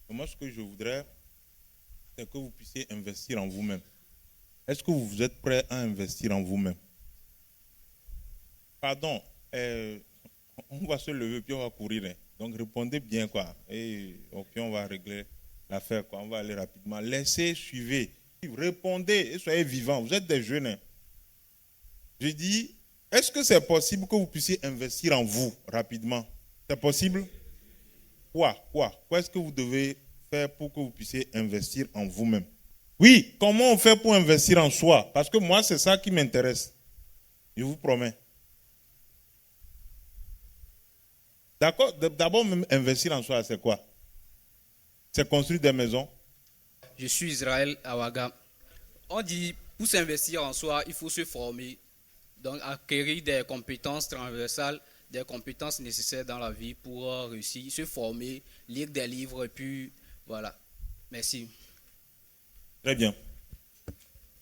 Moi, ce que je voudrais, c'est que vous puissiez investir en vous-même. Est-ce que vous êtes prêt à investir en vous-même? Pardon, on va se lever puis on va courir. Hein. Donc répondez bien quoi. Et puis on va régler l'affaire quoi. On va aller rapidement. Laissez, suivez. Répondez et soyez vivants. Vous êtes des jeunes. Hein. Je dis, est-ce que c'est possible que vous puissiez investir en vous rapidement? C'est possible? Quoi est-ce que vous devez faire pour que vous puissiez investir en vous-même? Oui, comment on fait pour investir en soi? Parce que moi, c'est ça qui m'intéresse. Je vous promets. D'accord? D'abord, même investir en soi, c'est quoi? C'est construire des maisons. Je suis Israël Awaga. On dit, pour s'investir en soi, il faut se former, donc acquérir des compétences transversales, des compétences nécessaires dans la vie pour réussir, se former, lire des livres et puis voilà. Merci. Très bien.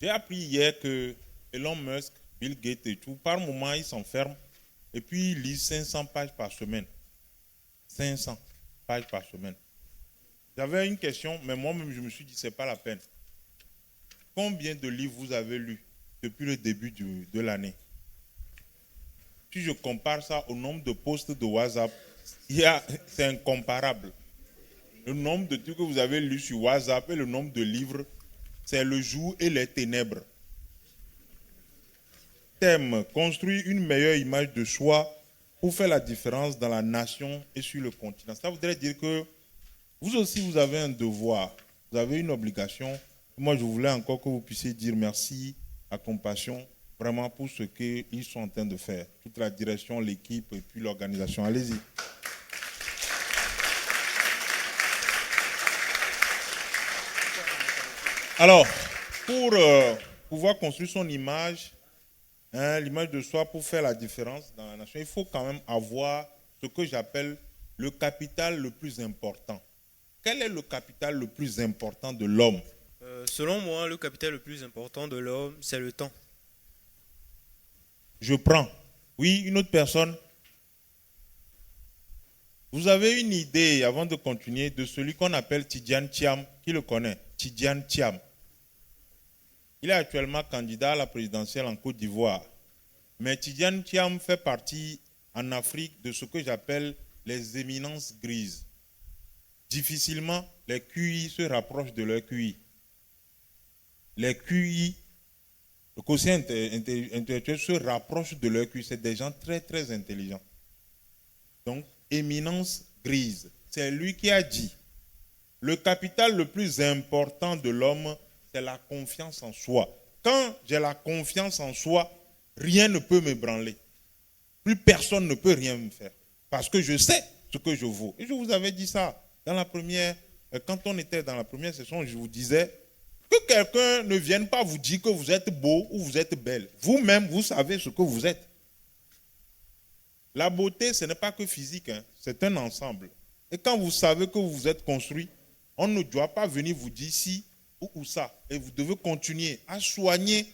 J'ai appris hier que Elon Musk, Bill Gates et tout, par moment, ils s'enferment et puis ils lisent 500 pages par semaine. 500 pages par semaine. J'avais une question, mais moi-même, je me suis dit, c'est pas la peine. Combien de livres vous avez lus depuis le début de l'année? Si je compare ça au nombre de posts de WhatsApp, c'est incomparable. Le nombre de trucs que vous avez lus sur WhatsApp et le nombre de livres, c'est le jour et les ténèbres. Thème, construire une meilleure image de soi pour faire la différence dans la nation et sur le continent. Ça voudrait dire que vous aussi, vous avez un devoir, vous avez une obligation. Moi, je voulais encore que vous puissiez dire merci à Compassion, vraiment pour ce qu'ils sont en train de faire. Toute la direction, l'équipe et puis l'organisation. Allez-y. Alors, pour pouvoir construire son image, l'image de soi pour faire la différence dans la nation, il faut quand même avoir ce que j'appelle le capital le plus important. Quel est le capital le plus important de l'homme? Selon moi, le capital le plus important de l'homme, c'est le temps. Je prends. Oui, une autre personne. Vous avez une idée, avant de continuer, de celui qu'on appelle Tidjane Thiam. Qui le connaît? Tidjane Thiam. Il est actuellement candidat à la présidentielle en Côte d'Ivoire. Mais Tidjane Thiam fait partie en Afrique de ce que j'appelle les éminences grises. Difficilement, les QI se rapprochent de leur QI. Les QI, le quotient intellectuel se rapproche de leur QI. C'est des gens très, très intelligents. Donc, éminence grise. C'est lui qui a dit, le capital le plus important de l'homme, c'est la confiance en soi. Quand j'ai la confiance en soi, rien ne peut m'ébranler. Plus personne ne peut rien me faire. Parce que je sais ce que je vaux. Et je vous avais dit ça dans la première, quand on était dans la première session, je vous disais que quelqu'un ne vienne pas vous dire que vous êtes beau ou vous êtes belle. Vous-même, vous savez ce que vous êtes. La beauté, ce n'est pas que physique, hein, c'est un ensemble. Et quand vous savez que vous êtes construit, on ne doit pas venir vous dire ci ou ça. Et vous devez continuer à soigner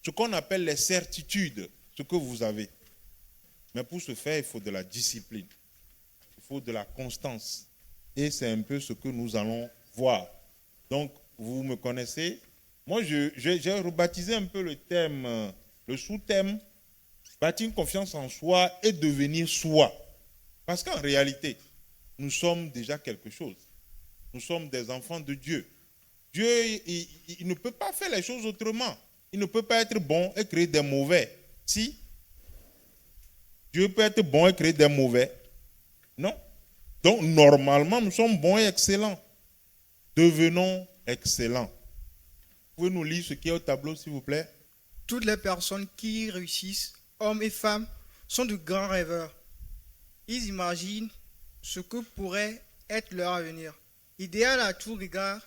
ce qu'on appelle les certitudes, ce que vous avez. Mais pour ce faire, il faut de la discipline. Il faut de la constance. Et c'est un peu ce que nous allons voir. Donc, vous me connaissez. Moi, j'ai rebaptisé un peu le thème, le sous-thème, bâtir une confiance en soi et devenir soi. Parce qu'en réalité, nous sommes déjà quelque chose. Nous sommes des enfants de Dieu. Dieu, il ne peut pas faire les choses autrement. Il ne peut pas être bon et créer des mauvais. Si? Dieu peut être bon et créer des mauvais. Non. Donc, normalement, nous sommes bons et excellents. Devenons excellents. Pouvez nous lire ce qui est au tableau, s'il vous plaît? Toutes les personnes qui réussissent, hommes et femmes, sont de grands rêveurs. Ils imaginent ce que pourrait être leur avenir. Idéal à tout regard,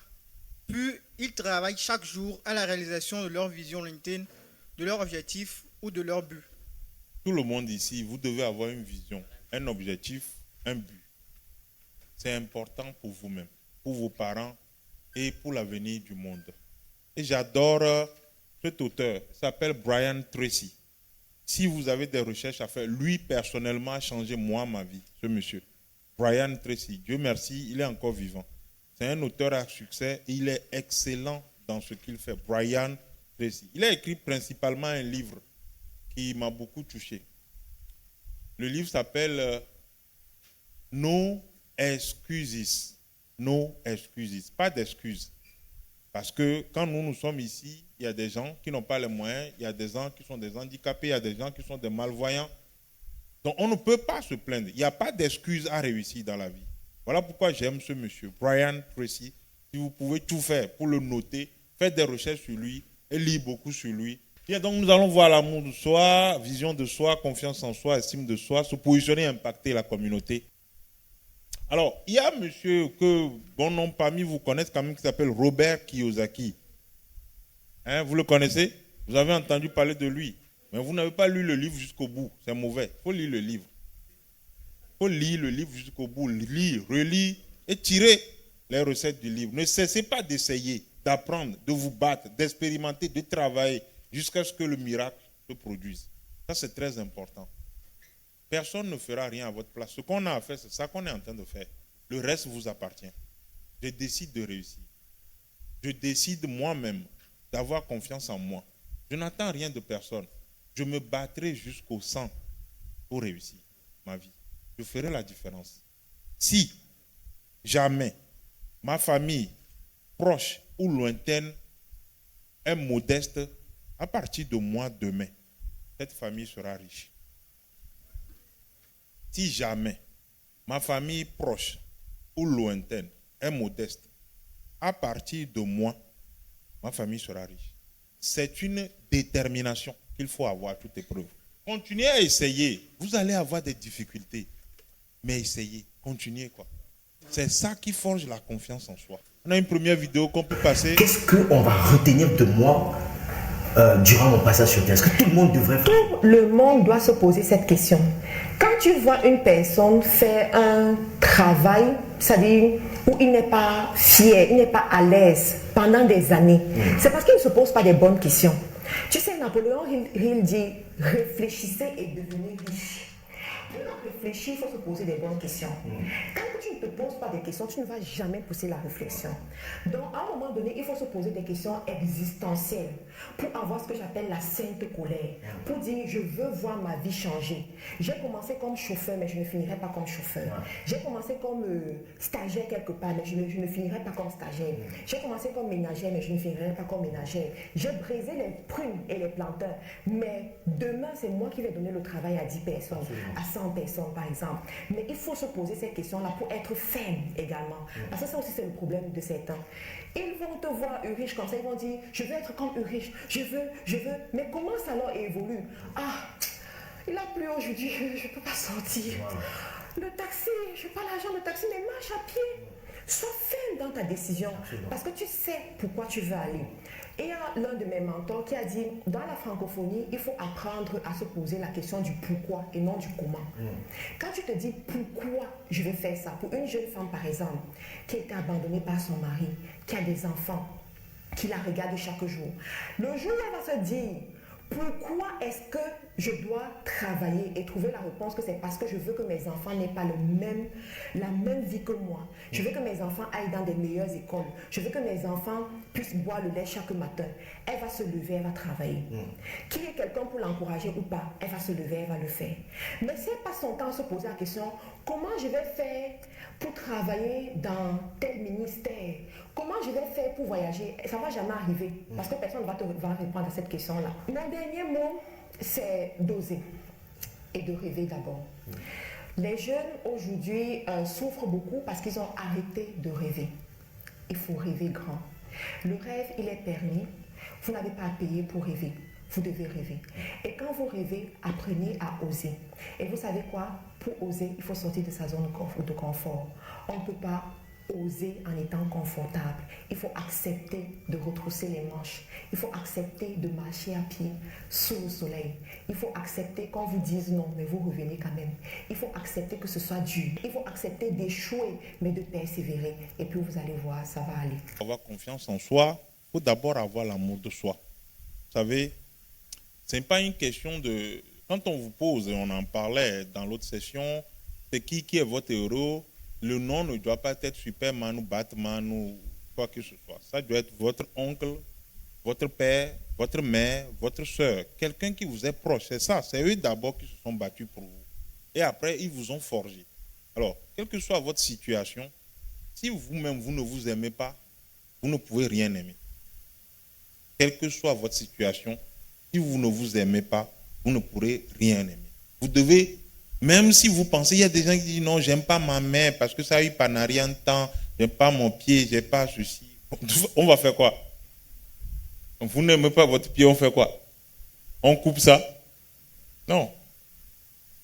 puis ils travaillent chaque jour à la réalisation de leur vision lointaine, de leur objectif ou de leur but. Tout le monde ici, vous devez avoir une vision, un objectif, un but. C'est important pour vous-même, pour vos parents et pour l'avenir du monde. Et j'adore cet auteur, il s'appelle Brian Tracy. Si vous avez des recherches à faire, lui personnellement a changé moi ma vie, ce monsieur. Brian Tracy, Dieu merci, il est encore vivant. C'est un auteur à succès et il est excellent dans ce qu'il fait. Brian Tracy. Il a écrit principalement un livre qui m'a beaucoup touché. Le livre s'appelle No Excuses. No Excuses. Pas d'excuses. Parce que quand nous sommes ici, il y a des gens qui n'ont pas les moyens, il y a des gens qui sont des handicapés, il y a des gens qui sont des malvoyants. Donc on ne peut pas se plaindre. Il n'y a pas d'excuses à réussir dans la vie. Voilà pourquoi j'aime ce monsieur, Brian Tracy. Si vous pouvez tout faire pour le noter, faites des recherches sur lui et lire beaucoup sur lui. Bien, donc nous allons voir l'amour de soi, vision de soi, confiance en soi, estime de soi, se positionner et impacter la communauté. Alors, il y a un monsieur que bon nombre parmi vous connaissent quand même qui s'appelle Robert Kiyosaki. Hein, vous le connaissez? Vous avez entendu parler de lui. Mais vous n'avez pas lu le livre jusqu'au bout. C'est mauvais. Il faut lire le livre. Il faut lire le livre jusqu'au bout. Lire, relire et tirer les recettes du livre. Ne cessez pas d'essayer, d'apprendre, de vous battre, d'expérimenter, de travailler jusqu'à ce que le miracle se produise. Ça, c'est très important. Personne ne fera rien à votre place. Ce qu'on a à faire, c'est ça qu'on est en train de faire. Le reste vous appartient. Je décide de réussir. Je décide moi-même d'avoir confiance en moi. Je n'attends rien de personne. Je me battrai jusqu'au sang pour réussir ma vie. Je ferai la différence. Si jamais ma famille, proche ou lointaine, est modeste, à partir de moi demain, cette famille sera riche. Si jamais ma famille proche ou lointaine est modeste, à partir de moi, ma famille sera riche. C'est une détermination qu'il faut avoir à toute épreuve. Continuez à essayer. Vous allez avoir des difficultés. Mais essayez. Continuez quoi. C'est ça qui forge la confiance en soi. On a une première vidéo qu'on peut passer. Qu'est-ce qu'on va retenir de moi durant mon passage sur Terre? Est-ce que tout le monde devrait faire? Tout le monde doit se poser cette question. Quand tu vois une personne faire un travail, c'est-à-dire où il n'est pas fier, il n'est pas à l'aise pendant des années, c'est parce qu'il ne se pose pas des bonnes questions. Tu sais, Napoléon Hill dit « Réfléchissez et devenez riche ». Pour réfléchir, il faut se poser des bonnes questions. Quand tu ne te poses pas des questions, tu ne vas jamais pousser la réflexion. Donc, à un moment donné, il faut se poser des questions existentielles pour avoir ce que j'appelle la sainte colère. Pour dire, je veux voir ma vie changer. J'ai commencé comme chauffeur, mais je ne finirai pas comme chauffeur. J'ai commencé comme stagiaire quelque part, mais je ne finirai pas comme stagiaire. J'ai commencé comme ménagère, mais je ne finirai pas comme ménagère. J'ai brisé les prunes et les plantains, mais demain, c'est moi qui vais donner le travail à 10 personnes, à 100 personnes par exemple. Mais il faut se poser ces questions-là pour être ferme également. Parce que ça aussi, c'est le problème de certains. Ils vont te voir riche comme ça, ils vont dire, je veux être comme riche, je veux. Mais comment ça leur évolue? Ah, il a plu aujourd'hui, je ne peux pas sortir. Le taxi, je n'ai pas l'argent de taxi, mais marche à pied. Sois ferme dans ta décision, parce que tu sais pourquoi tu veux aller. Et il y a l'un de mes mentors qui a dit, dans la francophonie, il faut apprendre à se poser la question du pourquoi et non du comment. Quand tu te dis pourquoi je vais faire ça, pour une jeune femme par exemple, qui a été abandonnée par son mari, qui a des enfants, qui la regarde chaque jour, le jour où elle va se dire, pourquoi est-ce que je dois travailler et trouver la réponse que c'est parce que je veux que mes enfants n'aient pas la même vie que moi. Je veux que mes enfants aillent dans des meilleures écoles. Je veux que mes enfants puissent boire le lait chaque matin. Elle va se lever, elle va travailler. Qu'il y ait quelqu'un pour l'encourager ou pas, elle va se lever, elle va le faire. Mais si elle passe son temps à se poser la question, comment je vais faire pour travailler dans tel ministère? Comment je vais faire pour voyager? Ça ne va jamais arriver parce que personne ne va répondre à cette question-là. Mon dernier mot, c'est d'oser et de rêver d'abord. Les jeunes aujourd'hui souffrent beaucoup parce qu'ils ont arrêté de rêver. Il faut rêver grand. Le rêve, il est permis. Vous n'avez pas à payer pour rêver. Vous devez rêver. Et quand vous rêvez, apprenez à oser. Et vous savez quoi? Pour oser, il faut sortir de sa zone de confort. On ne peut pas oser en étant confortable. Il faut accepter de retrousser les manches. Il faut accepter de marcher à pied sous le soleil. Il faut accepter qu'on vous dise non, mais vous revenez quand même. Il faut accepter que ce soit dur. Il faut accepter d'échouer, mais de persévérer. Et puis vous allez voir, ça va aller. Avoir confiance en soi, il faut d'abord avoir l'amour de soi. Vous savez, ce n'est pas une question de... Quand on vous pose, et on en parlait dans l'autre session, c'est qui est votre héros? le nom ne doit pas être Superman ou Batman ou quoi que ce soit. Ça doit être votre oncle, votre père, votre mère, votre soeur, quelqu'un qui vous est proche. C'est ça, c'est eux d'abord qui se sont battus pour vous. Et après, ils vous ont forgé. Alors, quelle que soit votre situation, si vous-même, vous ne vous aimez pas, vous ne pouvez rien aimer. Quelle que soit votre situation, si vous ne vous aimez pas, vous ne pourrez rien aimer. Vous devez, même si vous pensez, il y a des gens qui disent non, j'aime pas ma mère parce que ça a eu pendant rien de temps, j'aime pas mon pied, j'aime pas ceci. On va faire quoi? Vous n'aimez pas votre pied, on fait quoi? On coupe ça? Non.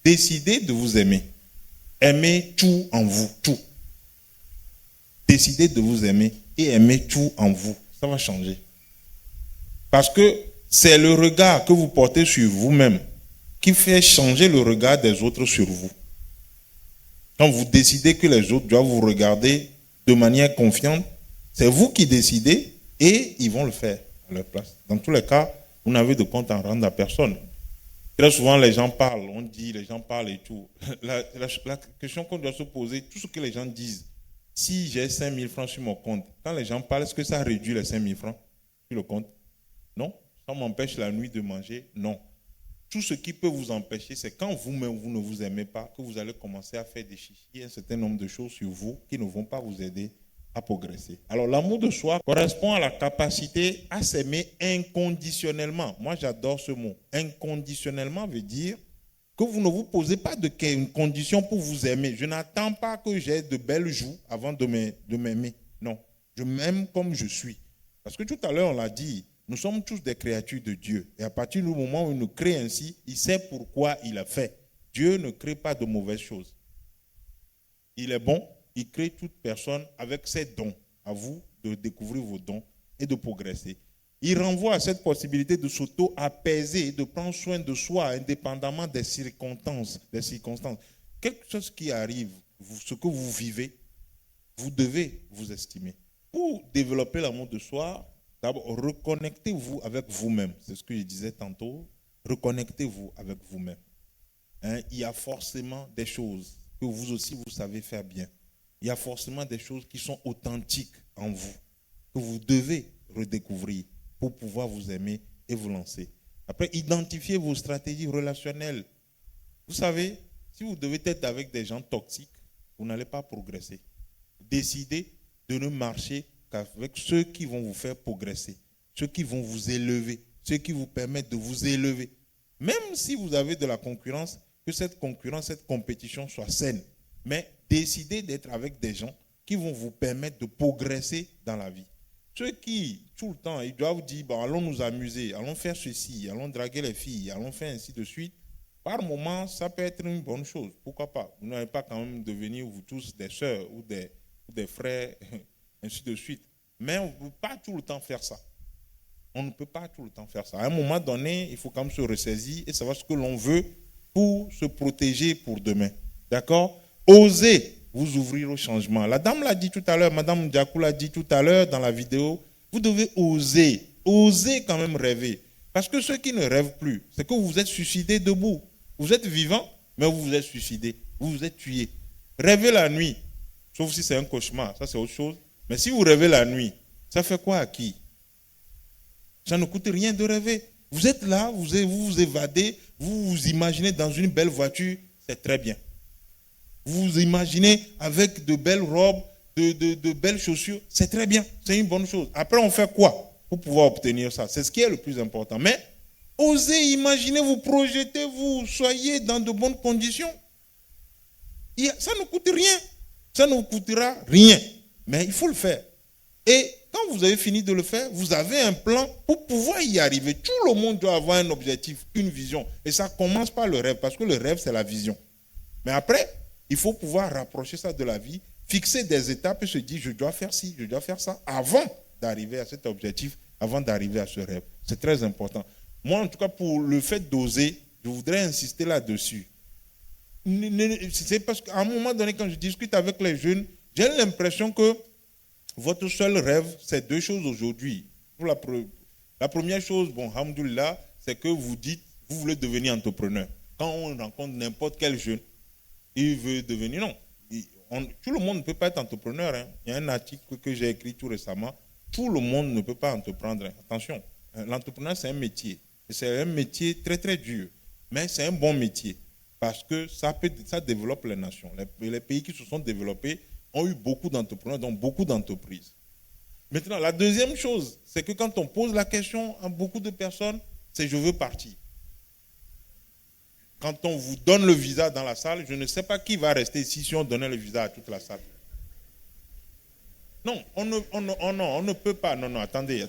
Décidez de vous aimer. Aimez tout en vous, tout. Décidez de vous aimer et aimez tout en vous. Ça va changer. Parce que c'est le regard que vous portez sur vous-même qui fait changer le regard des autres sur vous. Quand vous décidez que les autres doivent vous regarder de manière confiante, c'est vous qui décidez et ils vont le faire à leur place. Dans tous les cas, vous n'avez de compte en rendre à personne. Très souvent, les gens parlent, on dit, les gens parlent et tout. La question qu'on doit se poser, tout ce que les gens disent, si j'ai 5 000 francs sur mon compte, quand les gens parlent, est-ce que ça réduit les 5 000 francs sur le compte? Non. Ça m'empêche la nuit de manger? Non. Tout ce qui peut vous empêcher, c'est quand vous-même, vous ne vous aimez pas, que vous allez commencer à faire des chichis, un certain nombre de choses sur vous qui ne vont pas vous aider à progresser. Alors, l'amour de soi correspond à la capacité à s'aimer inconditionnellement. Moi, j'adore ce mot. Inconditionnellement veut dire que vous ne vous posez pas de condition pour vous aimer. Je n'attends pas que j'ai de belles joues avant de m'aimer. Non, je m'aime comme je suis. Parce que tout à l'heure, on l'a dit, nous sommes tous des créatures de Dieu. Et à partir du moment où il nous crée ainsi, il sait pourquoi il a fait. Dieu ne crée pas de mauvaises choses. Il est bon. Il crée toute personne avec ses dons. À vous de découvrir vos dons et de progresser. Il renvoie à cette possibilité de s'auto-apaiser, de prendre soin de soi indépendamment des circonstances. Quelque chose qui arrive, ce que vous vivez, vous devez vous estimer. Pour développer l'amour de soi, d'abord, reconnectez-vous avec vous-même. C'est ce que je disais tantôt. Reconnectez-vous avec vous-même. Il y a forcément des choses que vous aussi, vous savez faire bien. Il y a forcément des choses qui sont authentiques en vous, que vous devez redécouvrir pour pouvoir vous aimer et vous lancer. Après, identifiez vos stratégies relationnelles. Vous savez, si vous devez être avec des gens toxiques, vous n'allez pas progresser. Décidez de ne marcher qu'avec ceux qui vont vous faire progresser, ceux qui vont vous élever, ceux qui vous permettent de vous élever. Même si vous avez de la concurrence, que cette concurrence, cette compétition soit saine. Mais décidez d'être avec des gens qui vont vous permettre de progresser dans la vie. Ceux qui, tout le temps, ils doivent dire, bon, allons nous amuser, allons faire ceci, allons draguer les filles, allons faire ainsi de suite. Par moment, ça peut être une bonne chose. Pourquoi pas? Vous n'allez pas quand même devenir, vous tous, des sœurs ou des frères, ainsi de suite. Mais on ne peut pas tout le temps faire ça. On ne peut pas tout le temps faire ça. À un moment donné, il faut quand même se ressaisir et savoir ce que l'on veut pour se protéger pour demain. D'accord? Osez vous ouvrir au changement. La dame l'a dit tout à l'heure, Madame Ndiakou l'a dit tout à l'heure dans la vidéo, vous devez oser quand même rêver. Parce que ceux qui ne rêvent plus, c'est que vous vous êtes suicidés debout. Vous êtes vivant, mais vous vous êtes suicidé, vous vous êtes tué. Rêvez la nuit, sauf si c'est un cauchemar, ça c'est autre chose. Mais si vous rêvez la nuit, ça fait quoi à qui? Ça ne coûte rien de rêver. Vous êtes là, vous vous évadez, vous vous imaginez dans une belle voiture, c'est très bien. Vous vous imaginez avec de belles robes, de belles chaussures, c'est très bien, c'est une bonne chose. Après, on fait quoi pour pouvoir obtenir ça? C'est ce qui est le plus important. Mais osez imaginer, vous projetez, vous soyez dans de bonnes conditions. Ça ne coûte rien, ça ne vous coûtera rien, mais il faut le faire. Et quand vous avez fini de le faire, vous avez un plan pour pouvoir y arriver. Tout le monde doit avoir un objectif, une vision. Et ça commence par le rêve, parce que le rêve, c'est la vision. Mais après, il faut pouvoir rapprocher ça de la vie, fixer des étapes et se dire, je dois faire ci, je dois faire ça, avant d'arriver à cet objectif, avant d'arriver à ce rêve. C'est très important. Moi, en tout cas, pour le fait d'oser, je voudrais insister là-dessus. C'est parce qu'à un moment donné, quand je discute avec les jeunes, j'ai l'impression que votre seul rêve, c'est deux choses aujourd'hui. Pour la première chose, bon, alhamdoulilah, c'est que vous dites, vous voulez devenir entrepreneur. Quand on rencontre n'importe quel jeune, il veut devenir, non. tout le monde ne peut pas être entrepreneur. Hein. Il y a un article que j'ai écrit tout récemment. Tout le monde ne peut pas entreprendre. Attention, l'entrepreneuriat, c'est un métier. C'est un métier très, très dur. Mais c'est un bon métier parce que ça développe les nations. Les pays qui se sont développés ont eu beaucoup d'entrepreneurs, donc beaucoup d'entreprises. Maintenant, la deuxième chose, c'est que quand on pose la question à beaucoup de personnes, c'est « je veux partir ». Quand on vous donne le visa dans la salle, je ne sais pas qui va rester ici si on donnait le visa à toute la salle. Non, on ne peut pas. Non, attendez.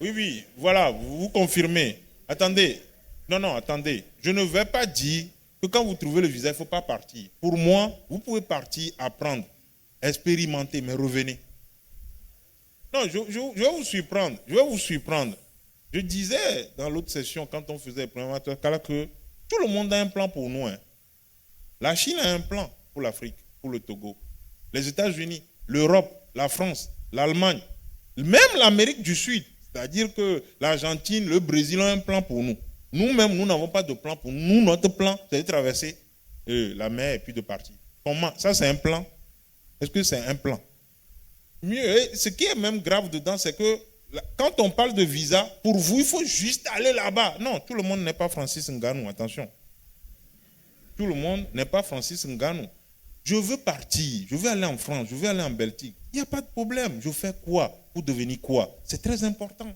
Oui, voilà, vous confirmez. Attendez. Non, attendez. Je ne vais pas dire que quand vous trouvez le visa, il ne faut pas partir. Pour moi, vous pouvez partir, apprendre, expérimenter, mais revenez. Non, je vais vous surprendre. Je disais dans l'autre session, quand on faisait le premier que tout le monde a un plan pour nous. Hein. La Chine a un plan pour l'Afrique, pour le Togo. Les États-Unis, l'Europe, la France, l'Allemagne, même l'Amérique du Sud. C'est-à-dire que l'Argentine, le Brésil ont un plan pour nous. Nous-mêmes, nous n'avons pas de plan pour nous. Notre plan, c'est de traverser la mer et puis de partir. Comment? Ça, c'est un plan? Est-ce que c'est un plan? Mieux, ce qui est même grave dedans, c'est que quand on parle de visa, pour vous, il faut juste aller là-bas. Non, tout le monde n'est pas Francis Ngannou, attention. Tout le monde n'est pas Francis Ngannou. Je veux partir, je veux aller en France, je veux aller en Belgique. Il n'y a pas de problème. Je fais quoi pour devenir quoi? C'est très important.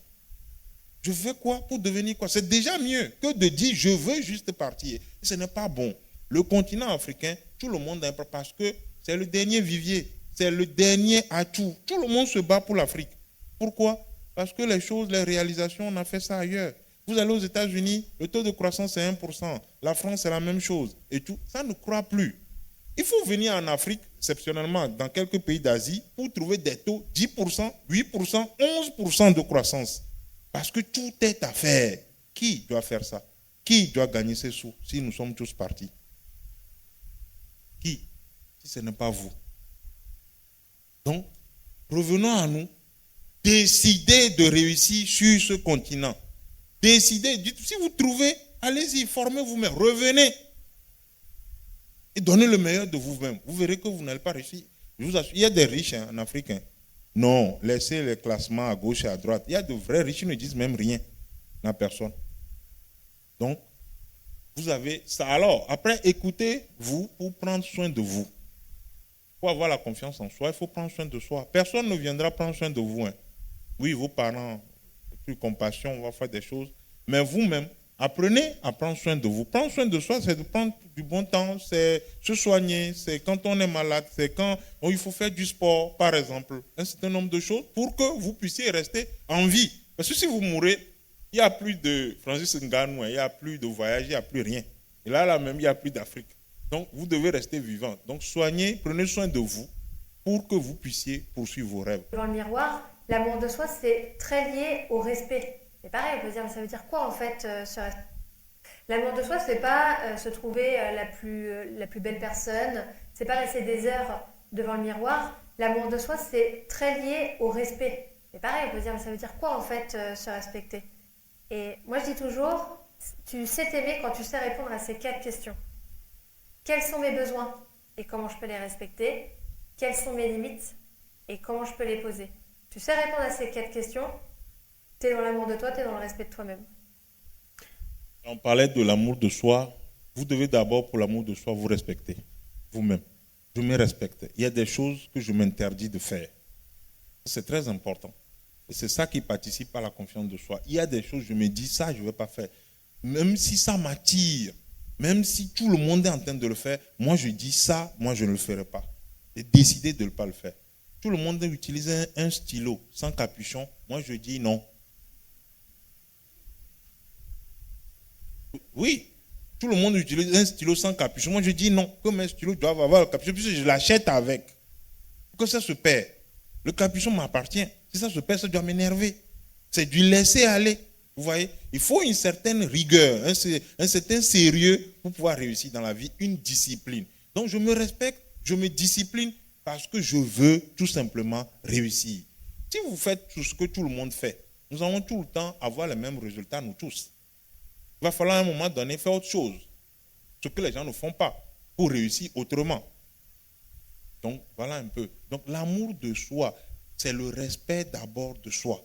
Je fais quoi pour devenir quoi? C'est déjà mieux que de dire je veux juste partir. Ce n'est pas bon. Le continent africain, tout le monde a un plan parce que c'est le dernier vivier, c'est le dernier atout. Tout le monde se bat pour l'Afrique. Pourquoi? Parce que les réalisations, on a fait ça ailleurs. Vous allez aux États-Unis, le taux de croissance est 1%. La France, c'est la même chose. Et tout, ça ne croit plus. Il faut venir en Afrique, exceptionnellement, dans quelques pays d'Asie, pour trouver des taux 10%, 8%, 11% de croissance. Parce que tout est à faire. Qui doit faire ça? Qui doit gagner ces sous si nous sommes tous partis? Qui? Si ce n'est pas vous. Donc, revenons à nous. Décidez de réussir sur ce continent. Décidez. Si vous trouvez, allez-y, formez vous-même. Revenez. Et donnez le meilleur de vous-même. Vous verrez que vous n'allez pas réussir. Je vous assure, il y a des riches en Afrique. Non, laissez les classements à gauche et à droite. Il y a de vrais riches qui ne disent même rien à personne. Donc, vous avez ça. Alors, après, écoutez-vous pour prendre soin de vous. Pour avoir la confiance en soi, il faut prendre soin de soi. Personne ne viendra prendre soin de vous. Hein. Oui, vos parents, plus compassion, on va faire des choses. Mais vous-même, apprenez à prendre soin de vous. Prendre soin de soi, c'est de prendre du bon temps, c'est se soigner, c'est quand on est malade, c'est quand il faut faire du sport, par exemple. Un certain nombre de choses pour que vous puissiez rester en vie. Parce que si vous mourrez, il n'y a plus de Francis Ngannou, il n'y a plus de voyage, il n'y a plus rien. Et là même, il n'y a plus d'Afrique. Donc, vous devez rester vivant. Donc, soignez, prenez soin de vous pour que vous puissiez poursuivre vos rêves. Devant le miroir, l'amour de soi, c'est très lié au respect. C'est pareil, on peut dire, ça veut dire quoi en fait ce respect? L'amour de soi, c'est pas se trouver la plus belle personne, c'est pas rester des heures devant le miroir. L'amour de soi, c'est très lié au respect. C'est pareil, on peut dire, ça veut dire quoi en fait se respecter? Et moi, je dis toujours, tu sais t'aimer quand tu sais répondre à ces 4 questions. Quels sont mes besoins et comment je peux les respecter? Quelles sont mes limites et comment je peux les poser? Tu sais répondre à ces 4 questions, tu es dans l'amour de toi, tu es dans le respect de toi-même. On parlait de l'amour de soi. Vous devez d'abord, pour l'amour de soi, vous respecter. Vous-même. Je me respecte. Il y a des choses que je m'interdis de faire. C'est très important. Et c'est ça qui participe à la confiance de soi. Il y a des choses, je me dis, ça, je ne vais pas faire. Même si ça m'attire, même si tout le monde est en train de le faire, moi, je dis ça, moi, je ne le ferai pas. Et décider de ne pas le faire. Tout le monde utilise un stylo sans capuchon. Moi, je dis non. Oui, tout le monde utilise un stylo sans capuchon. Moi, je dis non. Comme un stylo doit avoir le capuchon, puisque je l'achète avec. Pour que ça se perd. Le capuchon m'appartient. Si ça se perd, ça doit m'énerver. C'est du laisser aller. Vous voyez, il faut une certaine rigueur, un certain sérieux pour pouvoir réussir dans la vie, une discipline. Donc, je me respecte, je me discipline parce que je veux tout simplement réussir. Si vous faites tout ce que tout le monde fait, nous allons tout le temps avoir les mêmes résultats, nous tous. Il va falloir à un moment donné faire autre chose, ce que les gens ne font pas, pour réussir autrement. Donc, voilà un peu. Donc, l'amour de soi, c'est le respect d'abord de soi.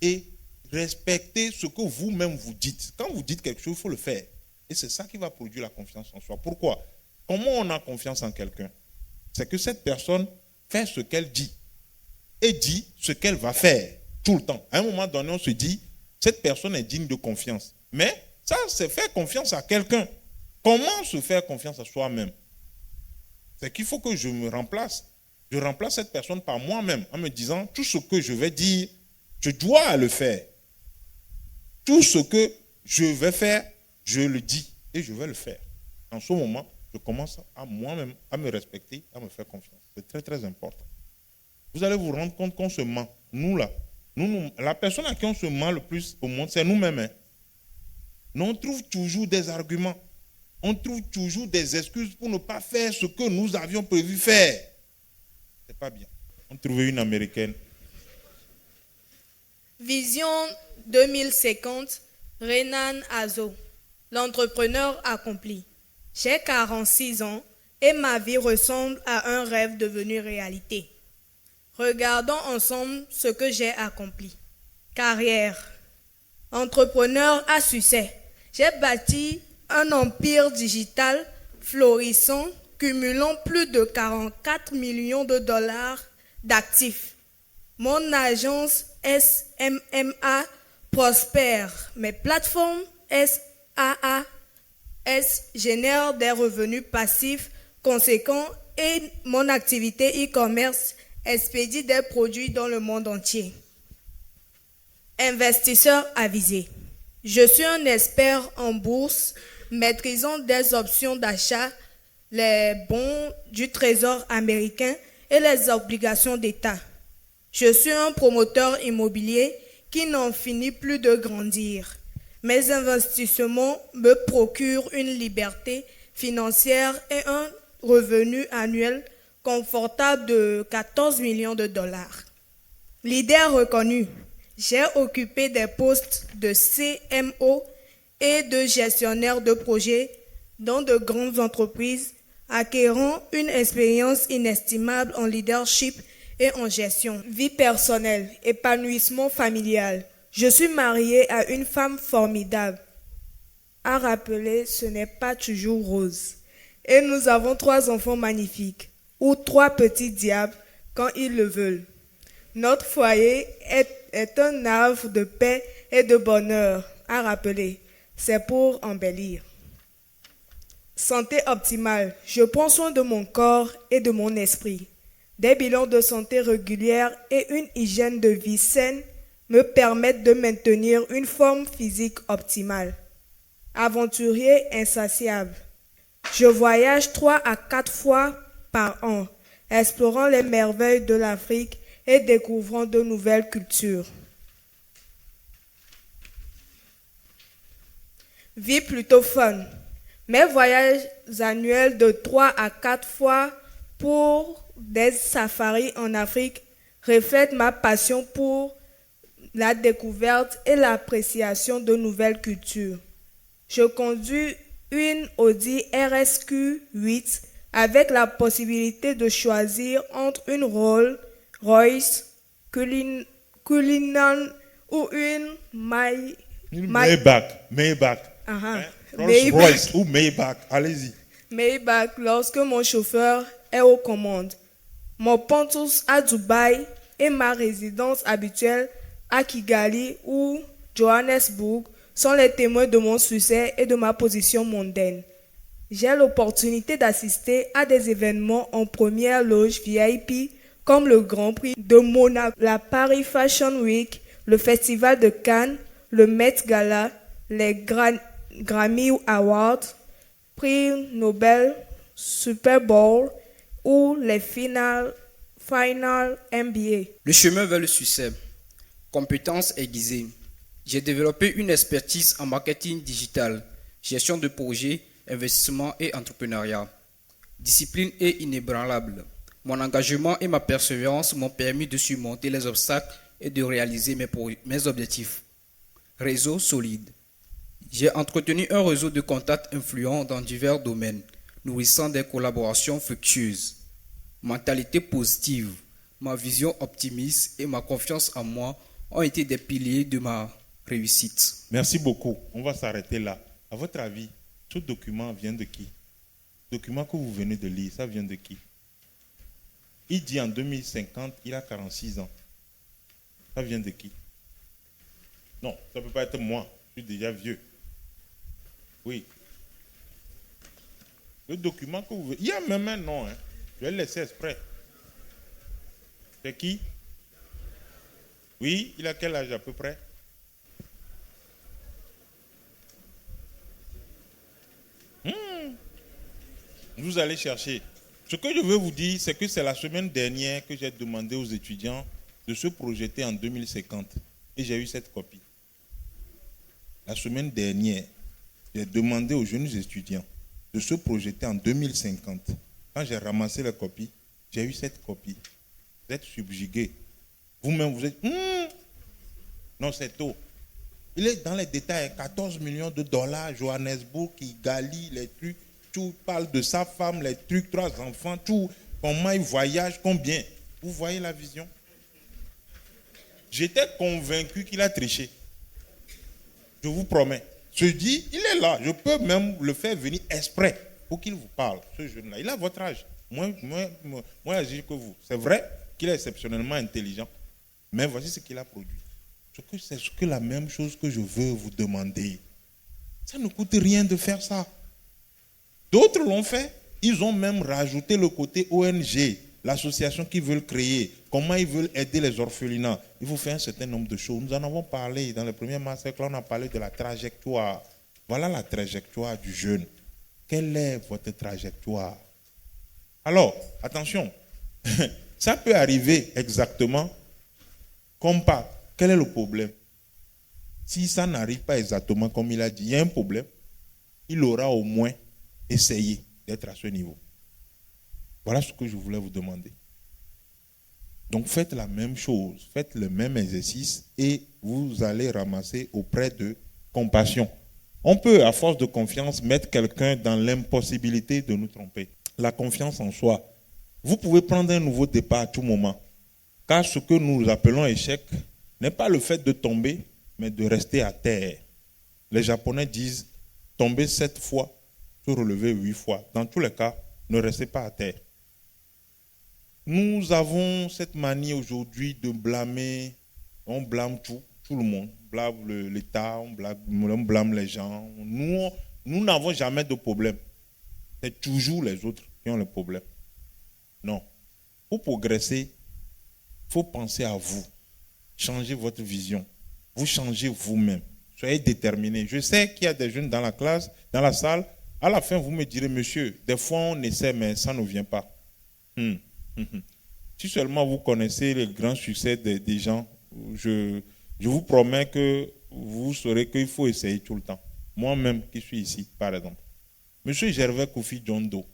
Et respecter ce que vous-même vous dites. Quand vous dites quelque chose, il faut le faire. Et c'est ça qui va produire la confiance en soi. Pourquoi? Comment on a confiance en quelqu'un? C'est que cette personne fait ce qu'elle dit et dit ce qu'elle va faire tout le temps. À un moment donné, on se dit, cette personne est digne de confiance. Mais ça, c'est faire confiance à quelqu'un. Comment se faire confiance à soi-même? C'est qu'il faut que je me remplace. Je remplace cette personne par moi-même en me disant, tout ce que je vais dire, je dois le faire. Tout ce que je vais faire, je le dis et je vais le faire. En ce moment, je commence à moi-même à me respecter, à me faire confiance. C'est très, très important. Vous allez vous rendre compte qu'on se ment. Nous, là, la personne à qui on se ment le plus au monde, c'est nous-mêmes. Hein. Mais on trouve toujours des arguments. On trouve toujours des excuses pour ne pas faire ce que nous avions prévu faire. C'est pas bien. On trouvait une Américaine. Vision 2050, Renan Azo, l'entrepreneur accompli. J'ai 46 ans et ma vie ressemble à un rêve devenu réalité. Regardons ensemble ce que j'ai accompli. Carrière. Entrepreneur à succès. J'ai bâti un empire digital florissant, cumulant plus de 44 millions de dollars d'actifs. Mon agence SMMA prospère. Mes plateformes SaaS génèrent des revenus passifs conséquents et mon activité e-commerce expédie des produits dans le monde entier. Investisseur avisé. Je suis un expert en bourse, maîtrisant des options d'achat, les bons du Trésor américain et les obligations d'État. Je suis un promoteur immobilier qui n'en finit plus de grandir. Mes investissements me procurent une liberté financière et un revenu annuel confortable de 14 millions de dollars. Leader reconnu. J'ai occupé des postes de CMO et de gestionnaire de projets dans de grandes entreprises, acquérant une expérience inestimable en leadership et en gestion. Vie personnelle, épanouissement familial. Je suis mariée à une femme formidable. À rappeler, ce n'est pas toujours rose. Et nous avons 3 enfants magnifiques, ou 3 petits diables quand ils le veulent. Notre foyer est un havre de paix et de bonheur. À rappeler, c'est pour embellir. Santé optimale. Je prends soin de mon corps et de mon esprit. Des bilans de santé réguliers et une hygiène de vie saine me permettent de maintenir une forme physique optimale. Aventurier insatiable. Je voyage 3 à 4 fois par an, explorant les merveilles de l'Afrique et découvrant de nouvelles cultures. Vie plutôt fun. Mes voyages annuels de 3 à 4 fois pour des safaris en Afrique reflètent ma passion pour la découverte et l'appréciation de nouvelles cultures. Je conduis une Audi RSQ 8 avec la possibilité de choisir entre une Rolls-Royce, Cullinan ou une Maybach. Hein? Rolls-Royce ou Maybach. Allez-y. Maybach lorsque mon chauffeur est aux commandes. Mon pantouf à Dubaï et ma résidence habituelle à Kigali ou Johannesburg sont les témoins de mon succès et de ma position mondaine. J'ai l'opportunité d'assister à des événements en première loge VIP comme le Grand Prix de Monaco, la Paris Fashion Week, le Festival de Cannes, le Met Gala, les Grammy Awards, Prix Nobel, Super Bowl ou les Final NBA. Le chemin vers le succès. Compétences aiguisées. J'ai développé une expertise en marketing digital, gestion de projets, investissement et entrepreneuriat. Discipline est inébranlable. Mon engagement et ma persévérance m'ont permis de surmonter les obstacles et de réaliser mes objectifs. Réseau solide. J'ai entretenu un réseau de contacts influents dans divers domaines, nourrissant des collaborations fructueuses. mentalité positive, ma vision optimiste et ma confiance en moi ont été des piliers de ma réussite. Merci beaucoup. On va s'arrêter là. À votre avis, ce document vient de qui? Le document que vous venez de lire, ça vient de qui? Il dit en 2050, il a 46 ans. Ça vient de qui? Non, ça ne peut pas être moi. Je suis déjà vieux. Oui. Le document que vous voulez. Il y a même un nom. Hein. Je vais le laisser exprès. C'est qui? Oui, il a quel âge à peu près? Vous allez chercher. Ce que je veux vous dire, c'est que c'est la semaine dernière que j'ai demandé aux étudiants de se projeter en 2050. Et j'ai eu cette copie. La semaine dernière, j'ai demandé aux jeunes étudiants de se projeter en 2050. Quand j'ai ramassé la copie, j'ai eu cette copie. Vous êtes subjugués. Vous-même, vous êtes... Non, c'est tôt. Il est dans les détails. 14 millions de dollars, Johannesburg, Kigali, les trucs. Tout parle de sa femme, les trucs, 3 enfants, tout. Comment il voyage, combien. Vous voyez la vision? J'étais convaincu qu'il a triché. Je vous promets. Je dis, il est là. Je peux même le faire venir exprès pour qu'il vous parle, ce jeune-là. Il a votre âge. Moins âgé que vous. C'est vrai qu'il est exceptionnellement intelligent. Mais voici ce qu'il a produit. C'est ce que la même chose que je veux vous demander. Ça ne coûte rien de faire ça. D'autres l'ont fait. Ils ont même rajouté le côté ONG, l'association qu'ils veulent créer, comment ils veulent aider les orphelinats. Il faut faire un certain nombre de choses. Nous en avons parlé dans le premier massacre. On a parlé de la trajectoire. Voilà la trajectoire du jeune. Quelle est votre trajectoire? Alors, attention, ça peut arriver exactement comme pas. Quel est le problème? Si ça n'arrive pas exactement comme il a dit, il y a un problème. Il aura au moins essayé d'être à ce niveau. Voilà ce que je voulais vous demander. Donc faites la même chose, faites le même exercice et vous allez ramasser auprès de compassion. On peut, à force de confiance, mettre quelqu'un dans l'impossibilité de nous tromper. La confiance en soi. Vous pouvez prendre un nouveau départ à tout moment. Car ce que nous appelons échec n'est pas le fait de tomber, mais de rester à terre. Les Japonais disent tomber 7 fois, se relever 8 fois. Dans tous les cas, ne restez pas à terre. Nous avons cette manie aujourd'hui de blâmer, on blâme tout le monde. On blâme l'État, on blâme les gens. Nous n'avons jamais de problème. C'est toujours les autres qui ont le problème. Non. Pour progresser, il faut penser à vous. Changez votre vision. Vous changez vous-même. Soyez déterminés. Je sais qu'il y a des jeunes dans la classe, dans la salle. À la fin, vous me direz, monsieur, des fois on essaie, mais ça ne vient pas. Si seulement vous connaissez le grand succès des gens, je vous promets que vous saurez qu'il faut essayer tout le temps. Moi-même qui suis ici, par exemple. Monsieur Gervais Kofi Djondo,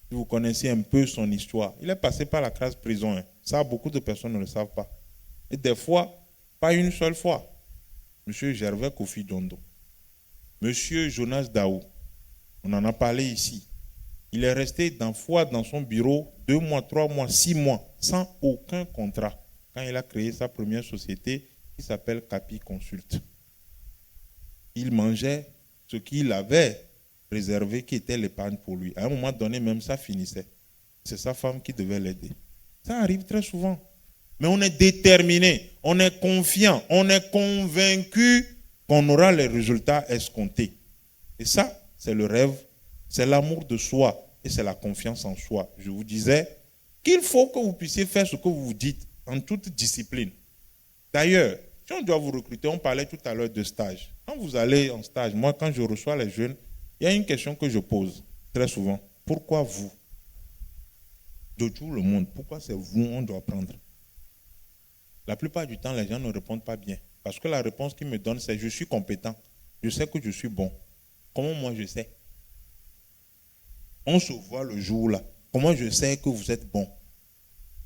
si vous connaissez un peu son histoire, il est passé par la classe prison. Hein. Ça, beaucoup de personnes ne le savent pas. Et des fois, pas une seule fois. Monsieur Gervais Kofi Djondo. Monsieur Jonas Daou, on en a parlé ici. Il est resté dans son bureau 2 mois, 3 mois, 6 mois, sans aucun contrat, quand il a créé sa première société qui s'appelle Capi Consult. Il mangeait ce qu'il avait réservé, qui était l'épargne pour lui. À un moment donné, même ça finissait. C'est sa femme qui devait l'aider. Ça arrive très souvent. Mais on est déterminé, on est confiant, on est convaincu qu'on aura les résultats escomptés. Et ça, c'est le rêve, c'est l'amour de soi et c'est la confiance en soi. Je vous disais qu'il faut que vous puissiez faire ce que vous vous dites en toute discipline. D'ailleurs, si on doit vous recruter, on parlait tout à l'heure de stage. Quand vous allez en stage, moi quand je reçois les jeunes, il y a une question que je pose très souvent. Pourquoi vous? De tout le monde, pourquoi c'est vous on doit prendre? La plupart du temps, les gens ne répondent pas bien. Parce que la réponse qu'ils me donnent, c'est je suis compétent. Je sais que je suis bon. Comment moi je sais? On se voit le jour là. Comment je sais que vous êtes bon?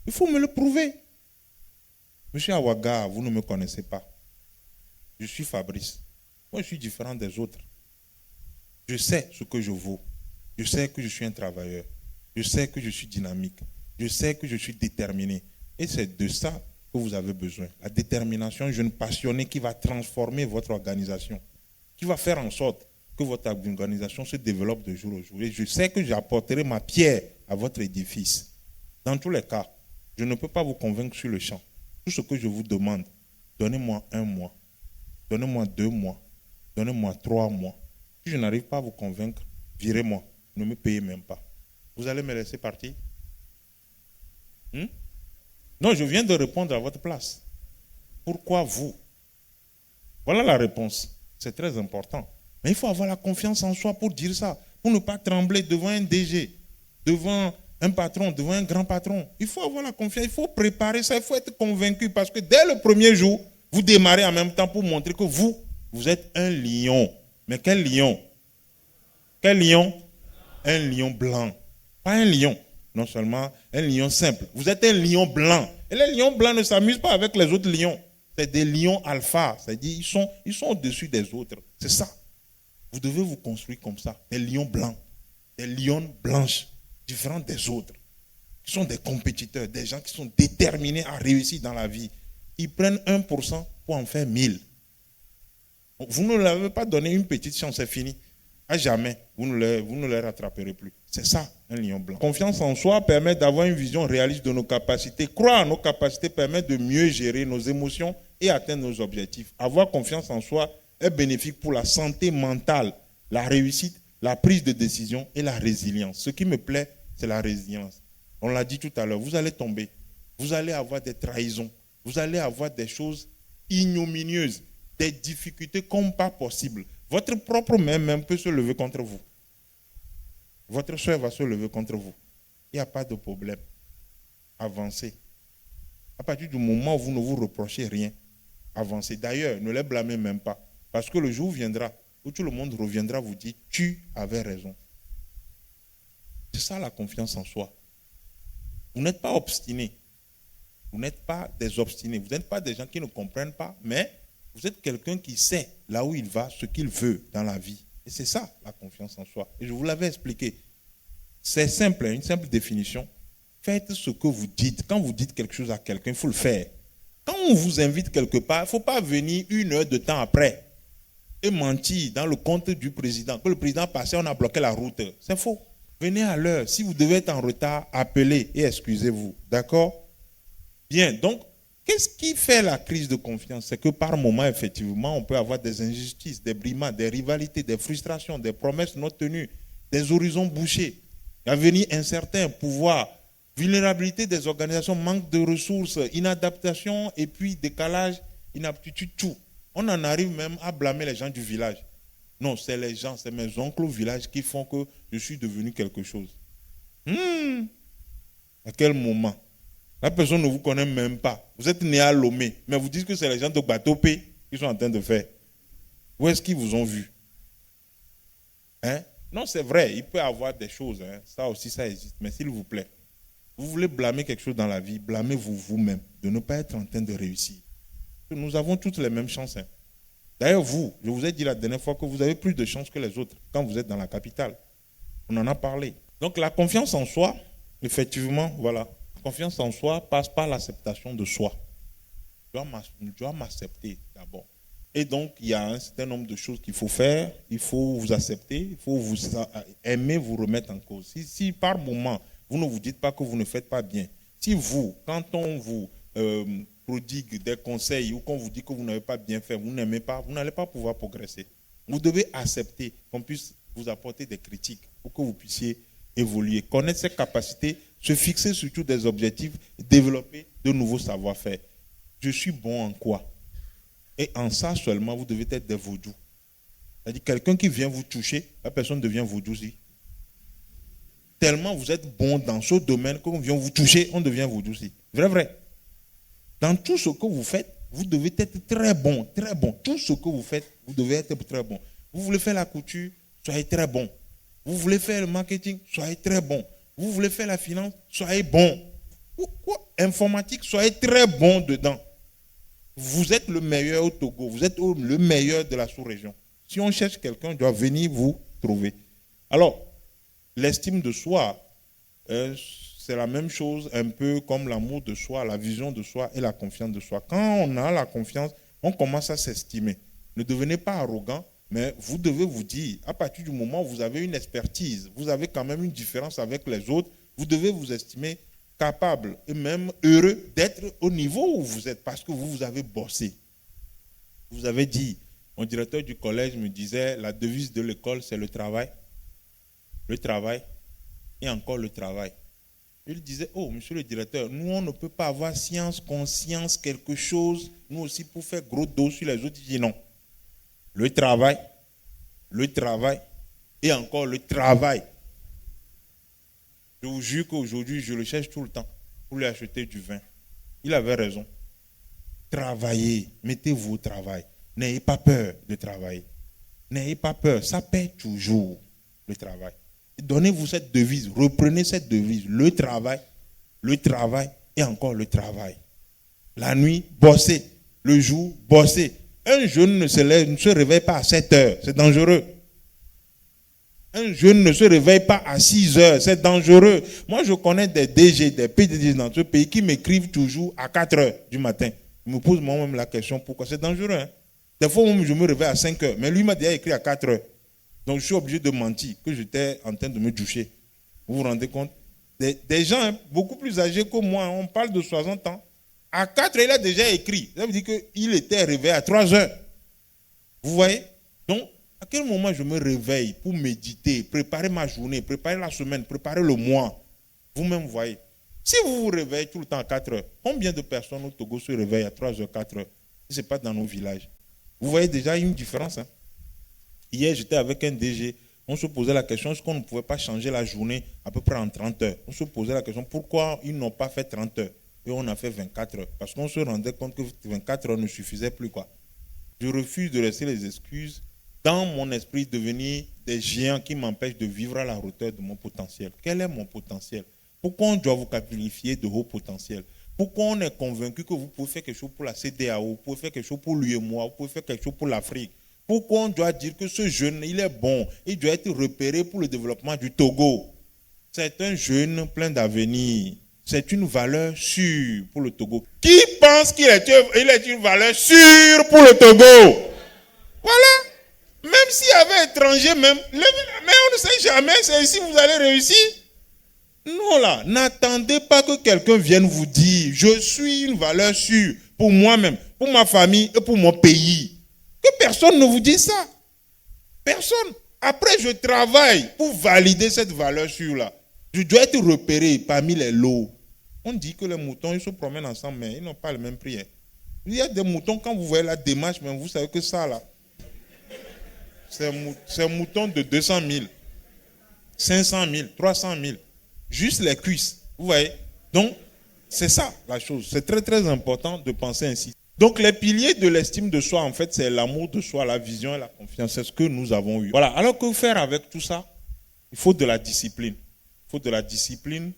Il faut me le prouver. Monsieur Awaga, vous ne me connaissez pas. Je suis Fabrice. Moi, je suis différent des autres. Je sais ce que je vaux. Je sais que je suis un travailleur. Je sais que je suis dynamique. Je sais que je suis déterminé. Et c'est de ça que vous avez besoin. La détermination, jeune passionné qui va transformer votre organisation, qui va faire en sorte que votre organisation se développe de jour au jour. Et je sais que j'apporterai ma pierre à votre édifice. Dans tous les cas, je ne peux pas vous convaincre sur le champ. Tout ce que je vous demande, donnez-moi 1 mois, donnez-moi 2 mois, donnez-moi 3 mois. Si je n'arrive pas à vous convaincre, virez-moi, ne me payez même pas. Vous allez me laisser partir? Non, je viens de répondre à votre place. Pourquoi vous? Voilà la réponse. C'est très important. Mais il faut avoir la confiance en soi pour dire ça, pour ne pas trembler devant un DG, devant un patron, devant un grand patron. Il faut avoir la confiance, il faut préparer ça, il faut être convaincu parce que dès le premier jour, vous démarrez en même temps pour montrer que vous êtes un lion. Mais quel lion? Quel lion? Un lion blanc. Pas un lion. Non seulement un lion simple. Vous êtes un lion blanc. Et les lions blancs ne s'amusent pas avec les autres lions. C'est des lions alpha. C'est-à-dire ils sont au-dessus des autres. C'est ça. Vous devez vous construire comme ça. Des lions blancs. Des lions blanches. Différents des autres. Qui sont des compétiteurs. Des gens qui sont déterminés à réussir dans la vie. Ils prennent 1% pour en faire 1000. Vous ne leur avez pas donné une petite chance. C'est fini. À jamais, vous ne les rattraperez plus. C'est ça, un lion blanc. Confiance en soi permet d'avoir une vision réaliste de nos capacités. Croire en nos capacités permet de mieux gérer nos émotions et atteindre nos objectifs. Avoir confiance en soi est bénéfique pour la santé mentale, la réussite, la prise de décision et la résilience. Ce qui me plaît, c'est la résilience. On l'a dit tout à l'heure, vous allez tomber. Vous allez avoir des trahisons. Vous allez avoir des choses ignominieuses, des difficultés comme pas possible. Votre propre mère même peut se lever contre vous. Votre soeur va se lever contre vous. Il n'y a pas de problème. Avancez. À partir du moment où vous ne vous reprochez rien, avancez. D'ailleurs, ne les blâmez même pas. Parce que le jour viendra où tout le monde reviendra vous dire « tu avais raison ». C'est ça la confiance en soi. Vous n'êtes pas obstiné. Vous n'êtes pas des obstinés. Vous n'êtes pas des gens qui ne comprennent pas, mais vous êtes quelqu'un qui sait là où il va, ce qu'il veut dans la vie. Et c'est ça, la confiance en soi. Et je vous l'avais expliqué. C'est simple, une simple définition. Faites ce que vous dites. Quand vous dites quelque chose à quelqu'un, il faut le faire. Quand on vous invite quelque part, il ne faut pas venir 1 heure de temps après et mentir dans le compte du président. Que le président passait, on a bloqué la route. C'est faux. Venez à l'heure. Si vous devez être en retard, appelez et excusez-vous. D'accord? Bien, donc, qu'est-ce qui fait la crise de confiance? C'est que par moment, effectivement, on peut avoir des injustices, des brimades, des rivalités, des frustrations, des promesses non tenues, des horizons bouchés, l'avenir incertain, pouvoir, vulnérabilité des organisations, manque de ressources, inadaptation et puis décalage, inaptitude, tout. On en arrive même à blâmer les gens du village. Non, c'est les gens, c'est mes oncles au village qui font que je suis devenu quelque chose. À quel moment? La personne ne vous connaît même pas. Vous êtes né à Lomé, mais vous dites que c'est les gens de Batopé qui sont en train de faire. Où est-ce qu'ils vous ont vu? Non, c'est vrai, il peut y avoir des choses. Ça aussi, ça existe. Mais s'il vous plaît, vous voulez blâmer quelque chose dans la vie, blâmez-vous vous-même de ne pas être en train de réussir. Nous avons toutes les mêmes chances. D'ailleurs, je vous ai dit la dernière fois que vous avez plus de chances que les autres quand vous êtes dans la capitale. On en a parlé. Donc la confiance en soi, effectivement, voilà. La confiance en soi passe par l'acceptation de soi. Je dois m'accepter d'abord. Et donc, il y a un certain nombre de choses qu'il faut faire. Il faut vous accepter, il faut vous aimer, vous remettre en cause. Si par moment, vous ne vous dites pas que vous ne faites pas bien, si vous, quand on vous prodigue des conseils ou qu'on vous dit que vous n'avez pas bien fait, vous n'aimez pas, vous n'allez pas pouvoir progresser. Vous devez accepter qu'on puisse vous apporter des critiques pour que vous puissiez évoluer, connaître ses capacités, se fixer surtout des objectifs, développer de nouveaux savoir-faire. Je suis bon en quoi? Et en ça seulement, vous devez être des vaudous. C'est-à-dire quelqu'un qui vient vous toucher, la personne devient vaudou aussi. Tellement vous êtes bon dans ce domaine qu'on vient vous toucher, on devient vaudou aussi. Vrai. Dans tout ce que vous faites, vous devez être très bon, très bon. Tout ce que vous faites, vous devez être très bon. Vous voulez faire la couture, soyez très bon. Vous voulez faire le marketing, soyez très bon. Vous voulez faire la finance, soyez bon. Quoi? Informatique, soyez très bon dedans. Vous êtes le meilleur au Togo, vous êtes le meilleur de la sous-région. Si on cherche quelqu'un, il doit venir vous trouver. Alors, l'estime de soi, c'est la même chose un peu comme l'amour de soi, la vision de soi et la confiance de soi. Quand on a la confiance, on commence à s'estimer. Ne devenez pas arrogant, mais vous devez vous dire, à partir du moment où vous avez une expertise, vous avez quand même une différence avec les autres, vous devez vous estimer capable et même heureux d'être au niveau où vous êtes parce que vous avez bossé. Vous avez dit, mon directeur du collège me disait, la devise de l'école, c'est le travail et encore le travail. Il disait, oh, monsieur le directeur, nous, on ne peut pas avoir science, conscience, quelque chose, nous aussi, pour faire gros dos sur les autres. Il dit non. Le travail et encore le travail. Je vous jure qu'aujourd'hui, je le cherche tout le temps pour lui acheter du vin. Il avait raison. Travaillez, mettez-vous au travail. N'ayez pas peur de travailler. N'ayez pas peur, ça paie toujours le travail. Donnez-vous cette devise, reprenez cette devise. Le travail et encore le travail. La nuit, bossez. Le jour, bossez. Un jeune ne se réveille pas à 7 heures, c'est dangereux. Un jeune ne se réveille pas à 6 heures, c'est dangereux. Moi, je connais des DG, des PDG dans ce pays qui m'écrivent toujours à 4 heures du matin. Je me pose moi-même la question, pourquoi? C'est dangereux. Hein? Des fois, je me réveille à 5 heures, mais lui m'a déjà écrit à 4 heures. Donc, je suis obligé de mentir que j'étais en train de me doucher. Vous vous rendez compte? Des gens beaucoup plus âgés que moi, on parle de 60 ans. À 4 heures, il a déjà écrit. Ça veut dire qu'il était réveillé à 3 heures. Vous voyez? Donc, à quel moment je me réveille pour méditer, préparer ma journée, préparer la semaine, préparer le mois? Vous-même voyez. Si vous vous réveillez tout le temps à 4 heures, combien de personnes au Togo se réveillent à 3 heures, 4 heures? Ce n'est pas dans nos villages. Vous voyez déjà une différence. Hein? Hier, j'étais avec un DG. On se posait la question, est-ce qu'on ne pouvait pas changer la journée à peu près en 30 heures? On se posait la question, pourquoi ils n'ont pas fait 30 heures? Et on a fait 24 heures. Parce qu'on se rendait compte que 24 heures ne suffisaient plus. Quoi. Je refuse de laisser les excuses dans mon esprit devenir des géants qui m'empêchent de vivre à la hauteur de mon potentiel. Quel est mon potentiel? Pourquoi on doit vous qualifier de haut potentiel? Pourquoi on est convaincu que vous pouvez faire quelque chose pour la CEDEAO, vous pouvez faire quelque chose pour l'UEMOA, vous pouvez faire quelque chose pour l'Afrique? Pourquoi on doit dire que ce jeune, il est bon, il doit être repéré pour le développement du Togo? C'est un jeune plein d'avenir. C'est une valeur sûre pour le Togo. Qui pense qu'il est une valeur sûre pour le Togo? Voilà. Même s'il y avait étranger, même, levez la main, on ne sait jamais, c'est ici que vous allez réussir. Non là, n'attendez pas que quelqu'un vienne vous dire, je suis une valeur sûre pour moi-même, pour ma famille et pour mon pays. Que personne ne vous dise ça. Personne. Après, je travaille pour valider cette valeur sûre-là. Je dois être repéré parmi les lots. On dit que les moutons, ils se promènent ensemble, mais ils n'ont pas le même prix. Hein. Il y a des moutons, quand vous voyez la démarche, mais vous savez que ça, là, c'est un mouton de 200 000, 500 000, 300 000. Juste les cuisses. Vous voyez? Donc, c'est ça la chose. C'est très, très important de penser ainsi. Donc, les piliers de l'estime de soi, en fait, c'est l'amour de soi, la vision et la confiance. C'est ce que nous avons eu. Voilà. Alors, que faire avec tout ça? Il faut de la discipline. Il faut de la discipline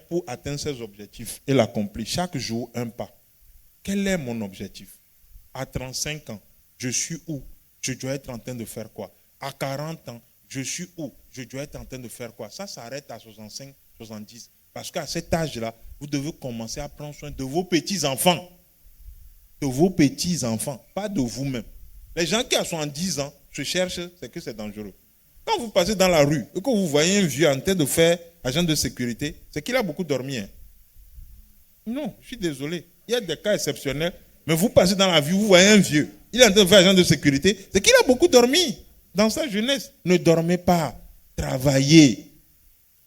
pour atteindre ses objectifs et l'accomplir. Chaque jour, un pas. Quel est mon objectif? À 35 ans, je suis où? Je dois être en train de faire quoi? À 40 ans, je suis où? Je dois être en train de faire quoi? Ça s'arrête à 65, 70. Parce qu'à cet âge-là, vous devez commencer à prendre soin de vos petits-enfants. De vos petits-enfants, pas de vous-même. Les gens qui à 70 ans se cherchent, c'est que c'est dangereux. Quand vous passez dans la rue et que vous voyez un vieux en train de faire agent de sécurité, c'est qu'il a beaucoup dormi. Hein. Non, je suis désolé. Il y a des cas exceptionnels, mais vous passez dans la vie, vous voyez un vieux, il est en train de faire agent de sécurité, c'est qu'il a beaucoup dormi dans sa jeunesse. Ne dormez pas, travaillez.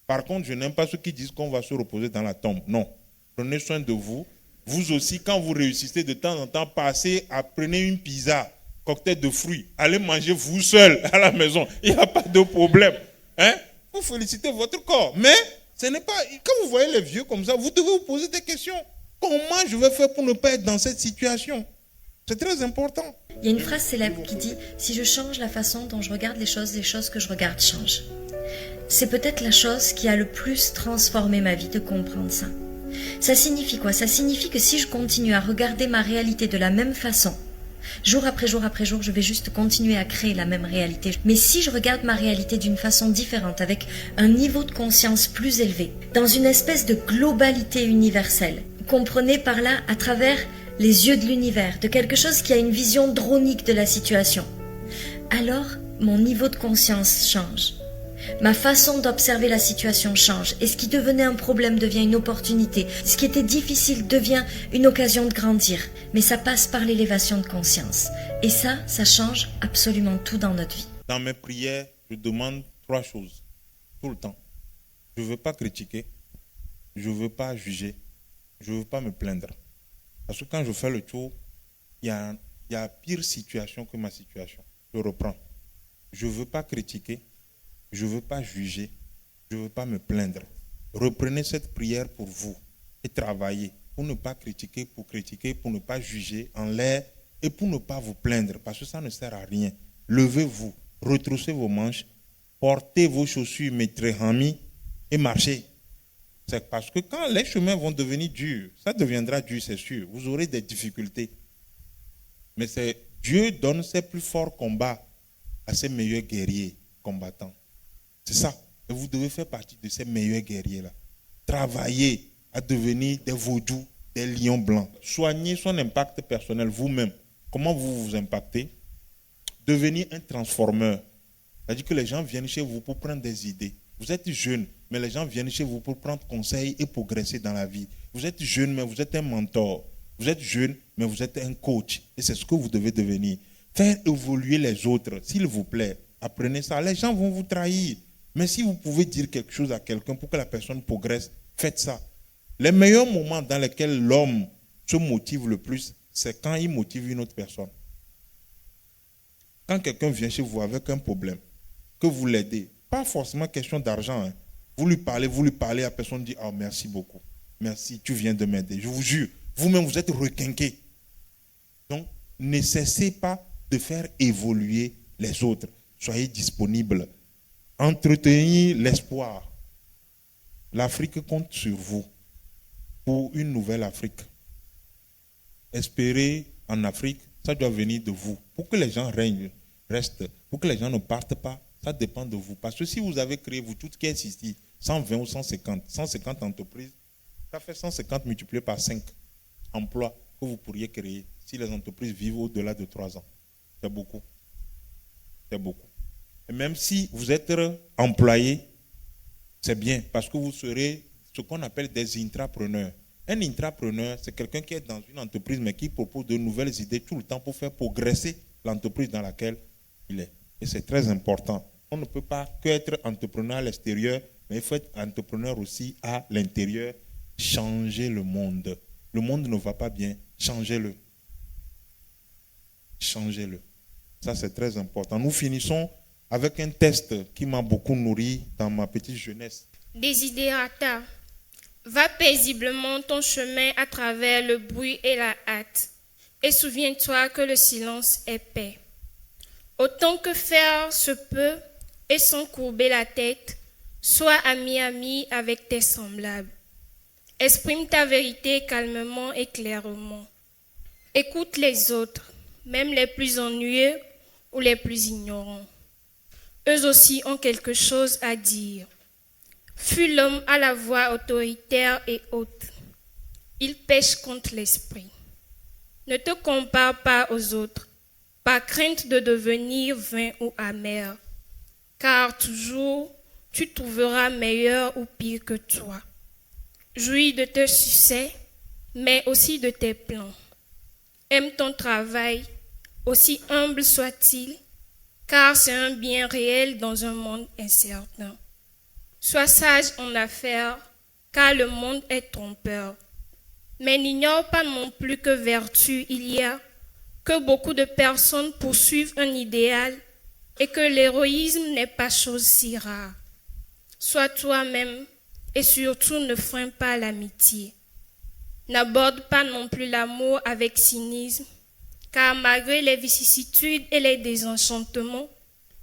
Par contre, je n'aime pas ceux qui disent qu'on va se reposer dans la tombe. Non, prenez soin de vous. Vous aussi, quand vous réussissez de temps en temps, prenez une pizza, cocktail de fruits, allez manger vous seul à la maison. Il n'y a pas de problème. Hein? Vous félicitez votre corps. Mais ce n'est pas. Quand vous voyez les vieux comme ça, vous devez vous poser des questions. Comment je vais faire pour ne pas être dans cette situation? C'est très important. Il y a une phrase célèbre qui dit « Si je change la façon dont je regarde les choses que je regarde changent ». C'est peut-être la chose qui a le plus transformé ma vie de comprendre ça. Ça signifie quoi? Ça signifie que si je continue à regarder ma réalité de la même façon, Jour après jour après jour, je vais juste continuer à créer la même réalité. Mais si je regarde ma réalité d'une façon différente, avec un niveau de conscience plus élevé, dans une espèce de globalité universelle, comprenez par là à travers les yeux de l'univers, de quelque chose qui a une vision dronique de la situation, alors mon niveau de conscience change. Ma façon d'observer la situation change et ce qui devenait un problème devient une opportunité. Ce qui était difficile devient une occasion de grandir. Mais ça passe par l'élévation de conscience. Et ça change absolument tout dans notre vie. Dans mes prières, je demande 3 choses, tout le temps. Je ne veux pas critiquer, je ne veux pas juger, je ne veux pas me plaindre. Parce que quand je fais le tour, il y a pire situation que ma situation. Je reprends. Je ne veux pas critiquer, je ne veux pas juger, je ne veux pas me plaindre. Reprenez cette prière pour vous et travaillez pour ne pas critiquer, pour ne pas juger en l'air et pour ne pas vous plaindre parce que ça ne sert à rien. Levez-vous, retroussez vos manches, portez vos chaussures métréhami et marchez. C'est parce que quand les chemins vont devenir durs, ça deviendra dur, c'est sûr. Vous aurez des difficultés. Mais c'est Dieu donne ses plus forts combats à ses meilleurs guerriers combattants. C'est ça. Et vous devez faire partie de ces meilleurs guerriers-là. Travaillez à devenir des vaudous, des lions blancs. Soignez son impact personnel vous-même. Comment vous vous impactez? Devenez un transformeur. C'est-à-dire que les gens viennent chez vous pour prendre des idées. Vous êtes jeune, mais les gens viennent chez vous pour prendre conseil et progresser dans la vie. Vous êtes jeune, mais vous êtes un mentor. Vous êtes jeune, mais vous êtes un coach. Et c'est ce que vous devez devenir. Faire évoluer les autres, s'il vous plaît. Apprenez ça. Les gens vont vous trahir. Mais si vous pouvez dire quelque chose à quelqu'un pour que la personne progresse, faites ça. Les meilleurs moments dans lesquels l'homme se motive le plus, c'est quand il motive une autre personne. Quand quelqu'un vient chez vous avec un problème, que vous l'aidez, pas forcément question d'argent, hein. Vous lui parlez, la personne dit « Ah, merci beaucoup. Merci, tu viens de m'aider. » Je vous jure, vous-même, vous êtes requinqué. Donc, ne cessez pas de faire évoluer les autres. Soyez disponibles. Entretenez l'espoir. L'Afrique compte sur vous pour une nouvelle Afrique. Espérer en Afrique, ça doit venir de vous. Pour que les gens restent, pour que les gens ne partent pas, ça dépend de vous. Parce que si vous avez créé, vous toutes qui êtes ici, 120 ou 150 entreprises, ça fait 150 multiplié par 5 emplois que vous pourriez créer si les entreprises vivent au-delà de 3 ans. C'est beaucoup. C'est beaucoup. Et même si vous êtes employé, c'est bien parce que vous serez ce qu'on appelle des intrapreneurs. Un intrapreneur, c'est quelqu'un qui est dans une entreprise mais qui propose de nouvelles idées tout le temps pour faire progresser l'entreprise dans laquelle il est. Et c'est très important. On ne peut pas qu'être entrepreneur à l'extérieur, mais il faut être entrepreneur aussi à l'intérieur. Changez le monde. Le monde ne va pas bien. Changez-le. Changez-le. Ça, c'est très important. Nous finissons avec un test qui m'a beaucoup nourri dans ma petite jeunesse. Desiderata, va paisiblement ton chemin à travers le bruit et la hâte, et souviens-toi que le silence est paix. Autant que faire se peut, et sans courber la tête, sois ami avec tes semblables. Exprime ta vérité calmement et clairement. Écoute les autres, même les plus ennuyeux ou les plus ignorants. Eux aussi ont quelque chose à dire. Fuis l'homme à la voix autoritaire et haute. Il pêche contre l'esprit. Ne te compare pas aux autres, par crainte de devenir vain ou amer, car toujours tu trouveras meilleur ou pire que toi. Jouis de tes succès, mais aussi de tes plans. Aime ton travail, aussi humble soit-il, car c'est un bien réel dans un monde incertain. Sois sage en affaires, car le monde est trompeur. Mais n'ignore pas non plus que vertu il y a, que beaucoup de personnes poursuivent un idéal et que l'héroïsme n'est pas chose si rare. Sois toi-même et surtout ne freine pas l'amitié. N'aborde pas non plus l'amour avec cynisme, car malgré les vicissitudes et les désenchantements,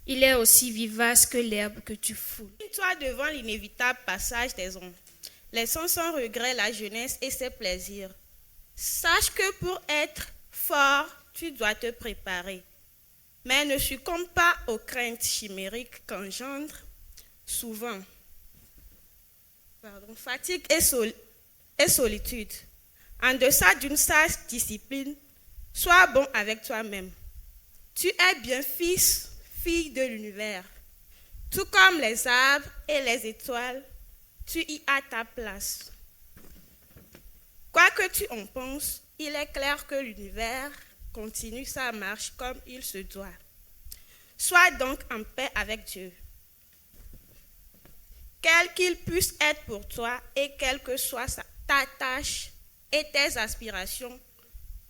il est aussi vivace que l'herbe que tu foules. Toi devant l'inévitable passage des hommes, laissant sans regret la jeunesse et ses plaisirs. Sache que pour être fort, tu dois te préparer. Mais ne succombe pas aux craintes chimériques qu'engendre souvent fatigue et solitude. En deçà d'une sage discipline, sois bon avec toi-même. Tu es bien fils, fille de l'univers. Tout comme les arbres et les étoiles, tu y as ta place. Quoi que tu en penses, il est clair que l'univers continue sa marche comme il se doit. Sois donc en paix avec Dieu. Quel qu'il puisse être pour toi et quelle que soit ta tâche et tes aspirations,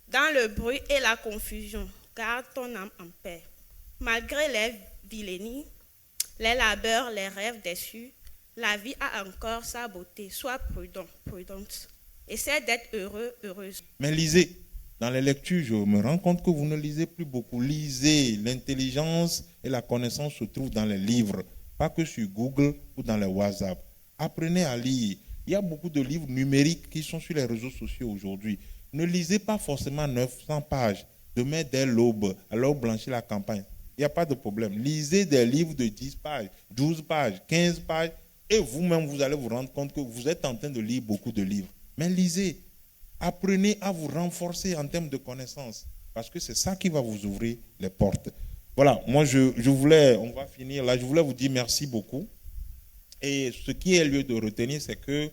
dans le bruit et la confusion, garde ton âme en paix. Malgré les vilainies, les labeurs, les rêves déçus, la vie a encore sa beauté. Sois prudent, prudente. Essaie d'être heureux, heureuse. Mais lisez. Dans les lectures, je me rends compte que vous ne lisez plus beaucoup. Lisez. L'intelligence et la connaissance se trouvent dans les livres, pas que sur Google ou dans les WhatsApp. Apprenez à lire. Il y a beaucoup de livres numériques qui sont sur les réseaux sociaux aujourd'hui. Ne lisez pas forcément 900 pages. Demain, dès l'aube, alors blanchir la campagne. Il n'y a pas de problème. Lisez des livres de 10 pages, 12 pages, 15 pages, et vous-même, vous allez vous rendre compte que vous êtes en train de lire beaucoup de livres. Mais lisez. Apprenez à vous renforcer en termes de connaissances, parce que c'est ça qui va vous ouvrir les portes. Voilà, moi je voulais, on va finir là, je voulais vous dire merci beaucoup. Et ce qui est lieu de retenir, c'est que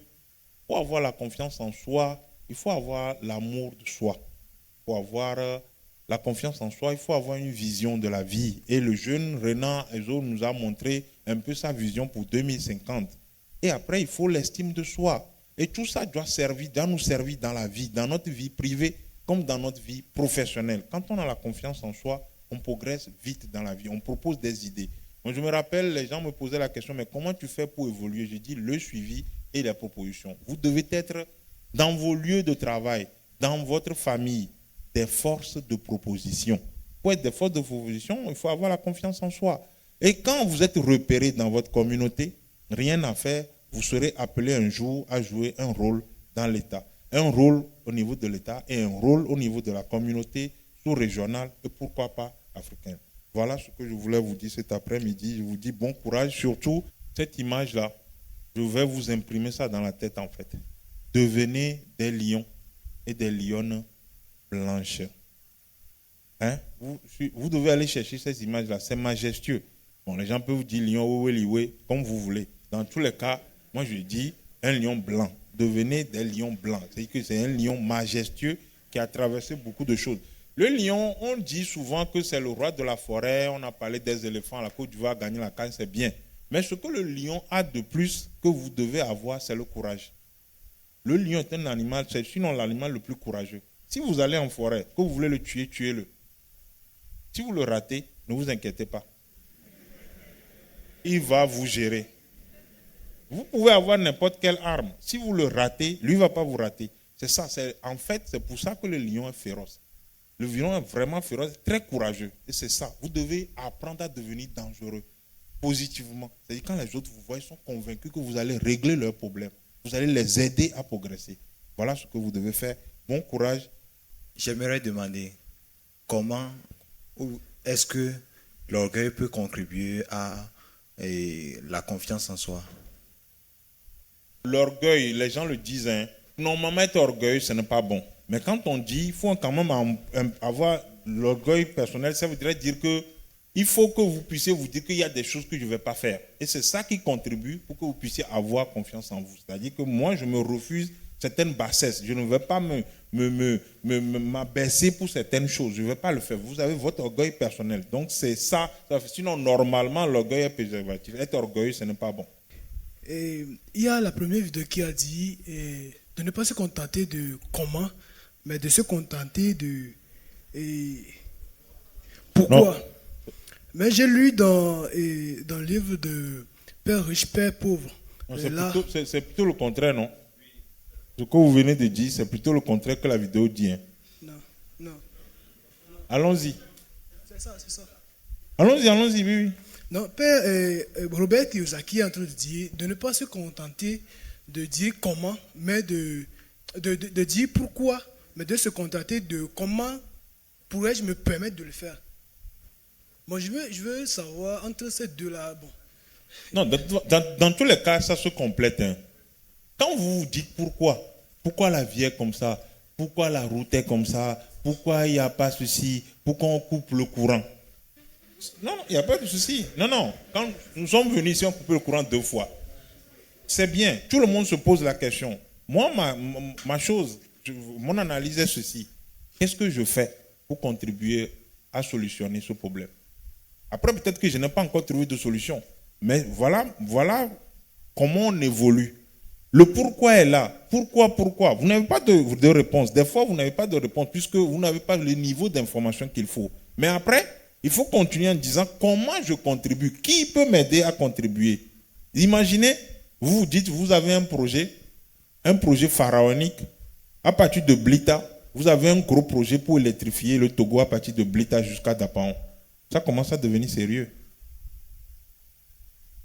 pour avoir la confiance en soi, il faut avoir l'amour de soi. Pour avoir la confiance en soi, il faut avoir une vision de la vie. Et le jeune Renan Ezo nous a montré un peu sa vision pour 2050. Et après, il faut l'estime de soi. Et tout ça doit nous servir dans la vie, dans notre vie privée comme dans notre vie professionnelle. Quand on a la confiance en soi, on progresse vite dans la vie, on propose des idées. Moi, je me rappelle, les gens me posaient la question, mais comment tu fais pour évoluer? Je dis le suivi et les propositions. Vous devez être dans vos lieux de travail, dans votre famille, des forces de proposition. Pour être des forces de proposition, il faut avoir la confiance en soi. Et quand vous êtes repéré dans votre communauté, rien à faire, vous serez appelé un jour à jouer un rôle dans l'État. Un rôle au niveau de l'État et un rôle au niveau de la communauté sous-régionale et pourquoi pas africaine. Voilà ce que je voulais vous dire cet après-midi. Je vous dis bon courage. Surtout, cette image-là, je vais vous imprimer ça dans la tête en fait. Devenez des lions et des lionnes blanches. Hein? Vous devez aller chercher ces images-là. C'est majestueux. Bon, les gens peuvent vous dire lion, oui, comme vous voulez. Dans tous les cas, moi je dis un lion blanc. Devenez des lions blancs. C'est-à-dire que c'est un lion majestueux qui a traversé beaucoup de choses. Le lion, on dit souvent que c'est le roi de la forêt. On a parlé des éléphants à la Côte d'Ivoire, gagner la canne, c'est bien. Mais ce que le lion a de plus que vous devez avoir, c'est le courage. Le lion est un animal, c'est sinon l'animal le plus courageux. Si vous allez en forêt, que vous voulez le tuer, tuez-le. Si vous le ratez, ne vous inquiétez pas. Il va vous gérer. Vous pouvez avoir n'importe quelle arme. Si vous le ratez, lui ne va pas vous rater. C'est ça. En fait, c'est pour ça que le lion est féroce. Le lion est vraiment féroce, très courageux. Et c'est ça. Vous devez apprendre à devenir dangereux, positivement. C'est-à-dire quand les autres vous voient, ils sont convaincus que vous allez régler leurs problèmes. Vous allez les aider à progresser. Voilà ce que vous devez faire. Bon courage. J'aimerais demander comment est-ce que l'orgueil peut contribuer à la confiance en soi. L'orgueil, les gens le disent, hein. Normalement être orgueilleux, ce n'est pas bon. Mais quand on dit, il faut quand même avoir l'orgueil personnel, ça voudrait dire que il faut que vous puissiez vous dire qu'il y a des choses que je ne vais pas faire. Et c'est ça qui contribue pour que vous puissiez avoir confiance en vous. C'est-à-dire que moi, je me refuse certaines bassesses. Je ne vais pas m'abaisser pour certaines choses. Je ne vais pas le faire. Vous avez votre orgueil personnel. Donc c'est ça. Sinon, normalement, l'orgueil est préservatif. Être orgueilleux, ce n'est pas bon. Et il y a la première vidéo qui a dit de ne pas se contenter de comment, mais de se contenter de pourquoi. Non. Mais j'ai lu dans le livre de Père riche, Père pauvre. C'est plutôt le contraire, non? Ce que vous venez de dire, c'est plutôt le contraire que la vidéo dit. Hein? Non. Allons-y. C'est ça. Allons-y, oui. Non, Père Robert Kiyosaki est en train de dire de ne pas se contenter de dire comment, mais de dire pourquoi, mais de se contenter de comment pourrais-je me permettre de le faire? Bon, je veux savoir entre ces deux-là. Bon. Non, dans tous les cas, ça se complète. Hein. Quand vous vous dites pourquoi la vie est comme ça, pourquoi la route est comme ça, pourquoi il n'y a pas ceci, pourquoi on coupe le courant. Non, il n'y a pas de souci. Non. Quand nous sommes venus ici, on coupe le courant 2 fois. C'est bien. Tout le monde se pose la question. Moi, mon analyse est ceci. Qu'est-ce que je fais pour contribuer à solutionner ce problème? Après, peut-être que je n'ai pas encore trouvé de solution. Mais voilà comment on évolue. Le pourquoi est là. Pourquoi? Vous n'avez pas de réponse. Des fois, vous n'avez pas de réponse puisque vous n'avez pas le niveau d'information qu'il faut. Mais après, il faut continuer en disant comment je contribue. Qui peut m'aider à contribuer? Imaginez, vous vous dites, vous avez un projet pharaonique à partir de Blita. Vous avez un gros projet pour électrifier le Togo à partir de Blita jusqu'à Dapaon. Ça commence à devenir sérieux.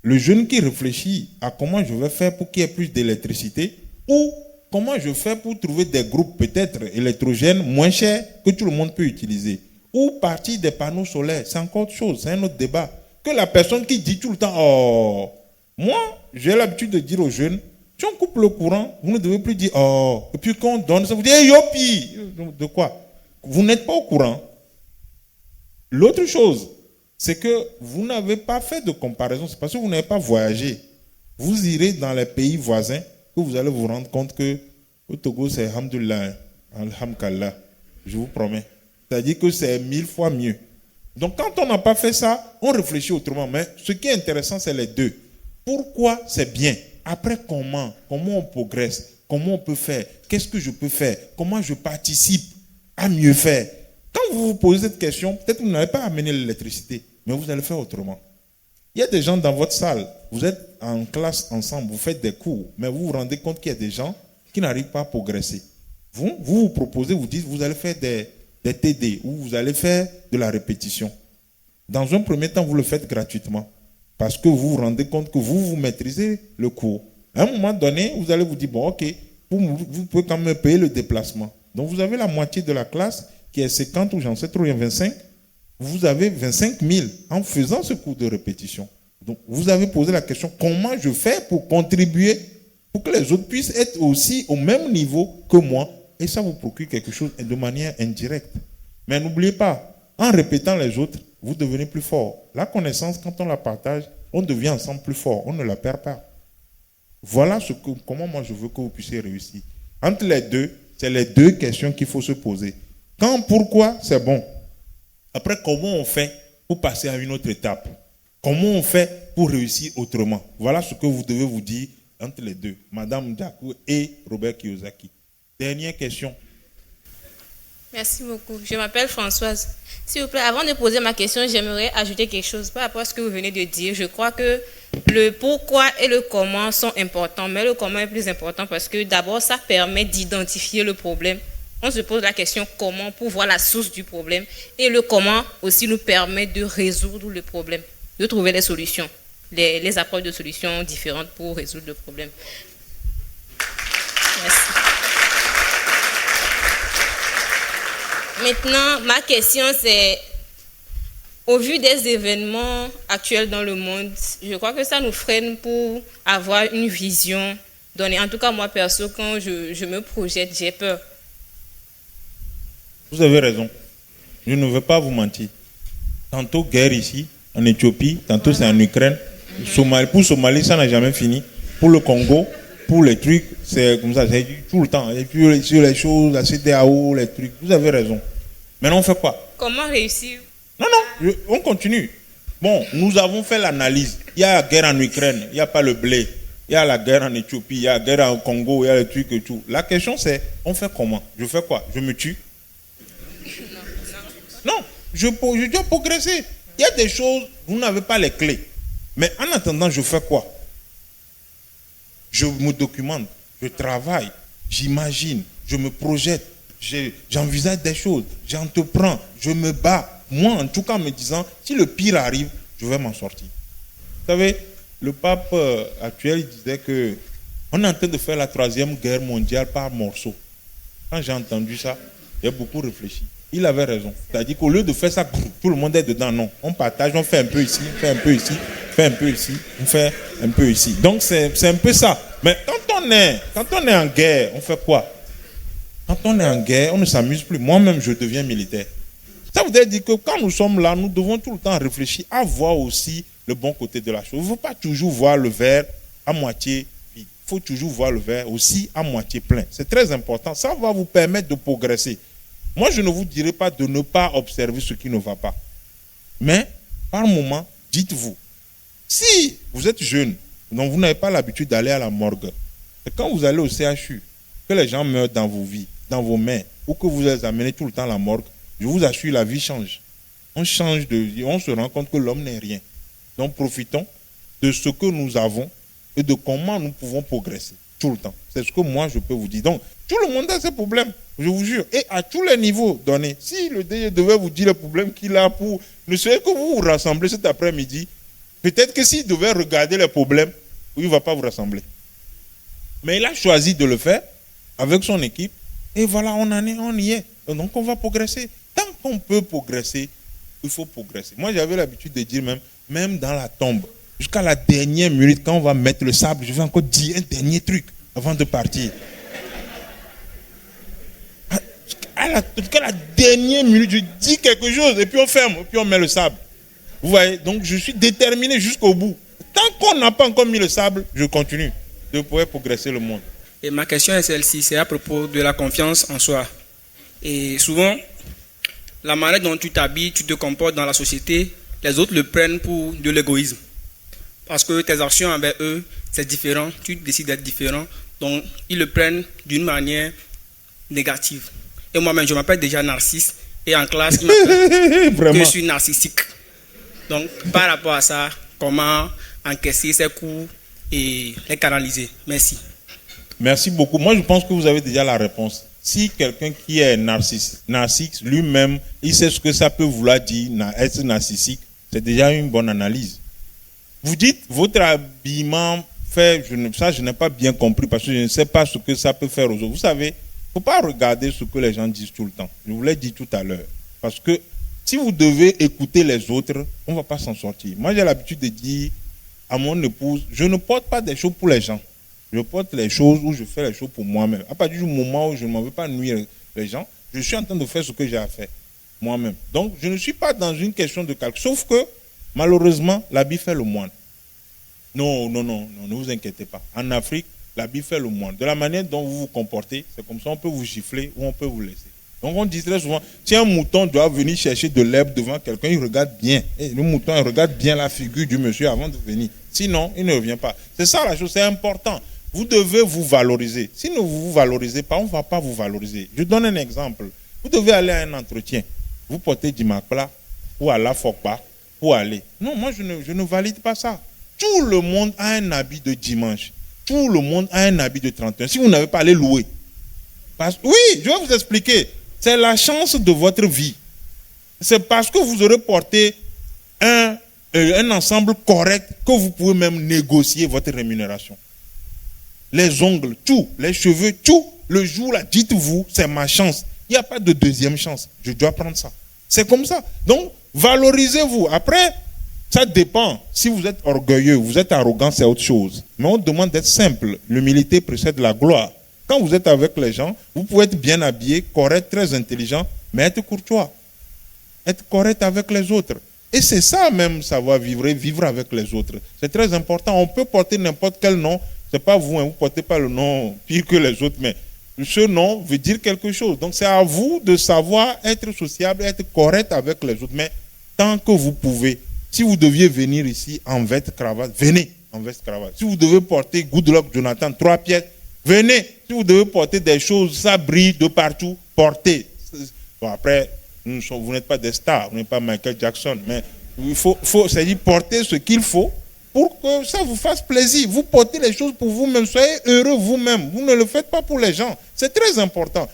Le jeune qui réfléchit à comment je vais faire pour qu'il y ait plus d'électricité ou comment je fais pour trouver des groupes peut-être électrogènes moins chers que tout le monde peut utiliser ou partir des panneaux solaires, c'est encore autre chose, c'est un autre débat. Que la personne qui dit tout le temps, oh, moi j'ai l'habitude de dire aux jeunes, si on coupe le courant, vous ne devez plus dire, oh, et puis quand on donne ça, vous dites, hey, yopi, de quoi? Vous n'êtes pas au courant. L'autre chose, c'est que vous n'avez pas fait de comparaison, c'est parce que vous n'avez pas voyagé. Vous irez dans les pays voisins que vous allez vous rendre compte que au Togo, c'est Alhamdulillah, Alhamdulillah, je vous promets. C'est-à-dire que c'est 1000 fois mieux. Donc quand on n'a pas fait ça, on réfléchit autrement. Mais ce qui est intéressant, c'est les deux. Pourquoi c'est bien? Après, comment on progresse? Comment on peut faire? Qu'est-ce que je peux faire? Comment je participe à mieux faire? Quand vous vous posez cette question, peut-être que vous n'allez pas amener l'électricité, mais vous allez faire autrement. Il y a des gens dans votre salle, vous êtes en classe ensemble, vous faites des cours, mais vous vous rendez compte qu'il y a des gens qui n'arrivent pas à progresser. Vous proposez, vous dites, vous allez faire des TD ou vous allez faire de la répétition. Dans un premier temps, vous le faites gratuitement parce que vous vous rendez compte que vous maîtrisez le cours. À un moment donné, vous allez vous dire, bon, ok, vous pouvez quand même payer le déplacement. Donc, vous avez la moitié de la classe qui est 50 ou j'en sais trop, 25. Vous avez 25 000 en faisant ce cours de répétition. Donc, vous avez posé la question, comment je fais pour contribuer pour que les autres puissent être aussi au même niveau que moi? Et ça vous procure quelque chose de manière indirecte. Mais n'oubliez pas, en répétant les autres, vous devenez plus fort. La connaissance, quand on la partage, on devient ensemble plus fort. On ne la perd pas. Voilà comment moi je veux que vous puissiez réussir. Entre les deux, c'est les deux questions qu'il faut se poser. Pourquoi, c'est bon. Après, comment on fait pour passer à une autre étape? Comment on fait pour réussir autrement? Voilà ce que vous devez vous dire entre les deux, Madame Ndiakou et Robert Kiyosaki. Dernière question. Merci beaucoup. Je m'appelle Françoise. S'il vous plaît, avant de poser ma question, j'aimerais ajouter quelque chose par rapport à ce que vous venez de dire. Je crois que le pourquoi et le comment sont importants, mais le comment est plus important parce que d'abord, ça permet d'identifier le problème. On se pose la question comment pour voir la source du problème et le comment aussi nous permet de résoudre le problème, de trouver les solutions, les approches de solutions différentes pour résoudre le problème. Merci. Maintenant, ma question c'est, au vu des événements actuels dans le monde, je crois que ça nous freine pour avoir une vision donnée. En tout cas, moi perso, quand je me projette, j'ai peur. Vous avez raison. Je ne veux pas vous mentir. Tantôt guerre ici, en Éthiopie, tantôt c'est en Ukraine. Pour Somalie, ça n'a jamais fini. Pour le Congo, pour les trucs, c'est comme ça, c'est tout le temps. Et puis sur les choses, la CEDEAO, les trucs, vous avez raison. Maintenant, on fait quoi? Comment réussir? Non, on continue. Bon, nous avons fait l'analyse. Il y a la guerre en Ukraine, il n'y a pas le blé. Il y a la guerre en Éthiopie, il y a la guerre au Congo, il y a les trucs et tout. La question c'est, on fait comment? Je fais quoi? Je me tue? Non, je dois progresser. Il y a des choses, vous n'avez pas les clés. Mais en attendant, je fais quoi? Je me documente, je travaille, j'imagine, je me projette, j'envisage des choses, j'entreprends, je me bats. Moi, en tout cas, en me disant, si le pire arrive, je vais m'en sortir. Vous savez, le pape actuel disait qu'on est en train de faire la 3e guerre mondiale par morceaux. Quand j'ai entendu ça, J'ai beaucoup réfléchi. Il avait raison. C'est-à-dire qu'au lieu de faire ça, tout le monde est dedans. Non, on partage, on fait un peu ici, on fait un peu ici, on fait un peu ici, on fait un peu ici. Donc c'est un peu ça. Mais quand on est en guerre, on fait quoi? Quand on est en guerre, on ne s'amuse plus. Moi-même, je deviens militaire. Ça voudrait dire que quand nous sommes là, nous devons tout le temps réfléchir à voir aussi le bon côté de la chose. Il ne faut pas toujours voir le verre à moitié vide. Il faut toujours voir le verre aussi à moitié plein. C'est très important. Ça va vous permettre de progresser. Moi, je ne vous dirai pas de ne pas observer ce qui ne va pas. Mais, par moment, dites-vous, si vous êtes jeune, donc vous n'avez pas l'habitude d'aller à la morgue, et quand vous allez au CHU, que les gens meurent dans vos vies, dans vos mains, ou que vous les amenez tout le temps à la morgue, je vous assure, la vie change. On change de vie, on se rend compte que l'homme n'est rien. Donc, profitons de ce que nous avons et de comment nous pouvons progresser tout le temps. C'est ce que moi, je peux vous dire. Donc, tout le monde a ses problèmes, je vous jure. Et à tous les niveaux donnés. Si le DG devait vous dire les problèmes qu'il a pour... Ne serait que vous vous rassemblez cet après-midi, peut-être que s'il devait regarder les problèmes, il ne va pas vous rassembler. Mais il a choisi de le faire avec son équipe. Et voilà, on y est. Donc, on va progresser. Tant qu'on peut progresser, il faut progresser. Moi, j'avais l'habitude de dire même dans la tombe, jusqu'à la dernière minute, quand on va mettre le sable, je vais encore dire un dernier truc avant de partir. Jusqu'à la dernière minute, je dis quelque chose et puis on ferme, et puis on met le sable. Vous voyez, donc je suis déterminé jusqu'au bout. Tant qu'on n'a pas encore mis le sable, je continue de pouvoir progresser le monde. Et ma question est celle-ci, c'est à propos de la confiance en soi. Et souvent, la manière dont tu t'habilles, tu te comportes dans la société, les autres le prennent pour de l'égoïsme. Parce que tes actions envers eux, c'est différent, tu décides d'être différent, donc ils le prennent d'une manière négative. Et moi-même, je m'appelle déjà Narcisse, et en classe, ils m'appellent que je suis narcissique. Donc, par rapport à ça, comment encaisser ces coups et les canaliser? Merci. Merci beaucoup. Moi, je pense que vous avez déjà la réponse. Si quelqu'un qui est narcissique lui-même, il sait ce que ça peut vouloir dire, être narcissique, c'est déjà une bonne analyse. Vous dites, votre habillement fait, ça je n'ai pas bien compris parce que je ne sais pas ce que ça peut faire aux autres. Vous savez, il ne faut pas regarder ce que les gens disent tout le temps. Je vous l'ai dit tout à l'heure. Parce que si vous devez écouter les autres, on ne va pas s'en sortir. Moi, j'ai l'habitude de dire à mon épouse, je ne porte pas des choses pour les gens. Je porte les choses où je fais les choses pour moi-même. À partir du moment où je ne m'en veux pas nuire les gens, je suis en train de faire ce que j'ai à faire moi-même. Donc, je ne suis pas dans une question de calcul. Sauf que, malheureusement, l'habit fait le moine. Non, ne vous inquiétez pas. En Afrique, l'habit fait le moine. De la manière dont vous vous comportez, c'est comme ça, on peut vous gifler ou on peut vous laisser. Donc, on dit très souvent, si un mouton doit venir chercher de l'herbe devant quelqu'un, il regarde bien. Et le mouton, il regarde bien la figure du monsieur avant de venir. Sinon, il ne revient pas. C'est ça la chose, c'est important. Vous devez vous valoriser. Si vous ne vous valorisez pas, on ne va pas vous valoriser. Je donne un exemple. Vous devez aller à un entretien. Vous portez du Makla ou à la Fokpa pour aller. Non, moi, je ne valide pas ça. Tout le monde a un habit de dimanche. Tout le monde a un habit de 31. Si vous n'avez pas, allez louer. Oui, je vais vous expliquer. C'est la chance de votre vie. C'est parce que vous aurez porté un ensemble correct que vous pouvez même négocier votre rémunération. Les ongles, tout, les cheveux, tout, le jour là, dites-vous, c'est ma chance. Il n'y a pas de deuxième chance. Je dois prendre ça. C'est comme ça. Donc, valorisez-vous. Après, ça dépend. Si vous êtes orgueilleux, vous êtes arrogant, c'est autre chose. Mais on demande d'être simple. L'humilité précède la gloire. Quand vous êtes avec les gens, vous pouvez être bien habillé, correct, très intelligent, mais être courtois. Être correct avec les autres. Et c'est ça même, savoir vivre avec les autres. C'est très important. On peut porter n'importe quel nom. C'est pas vous, hein, vous ne portez pas le nom pire que les autres, mais ce nom veut dire quelque chose. Donc c'est à vous de savoir être sociable, être correct avec les autres. Mais tant que vous pouvez, si vous deviez venir ici en veste cravate, venez en veste cravate. Si vous devez porter Good Luck Jonathan 3 pièces, venez. Si vous devez porter des choses, ça brille de partout, portez. Bon, après, vous n'êtes pas des stars, vous n'êtes pas Michael Jackson, mais il faut c'est-à-dire porter ce qu'il faut pour que ça vous fasse plaisir. Vous portez les choses pour vous-même, soyez heureux vous-même. Vous ne le faites pas pour les gens. C'est très important.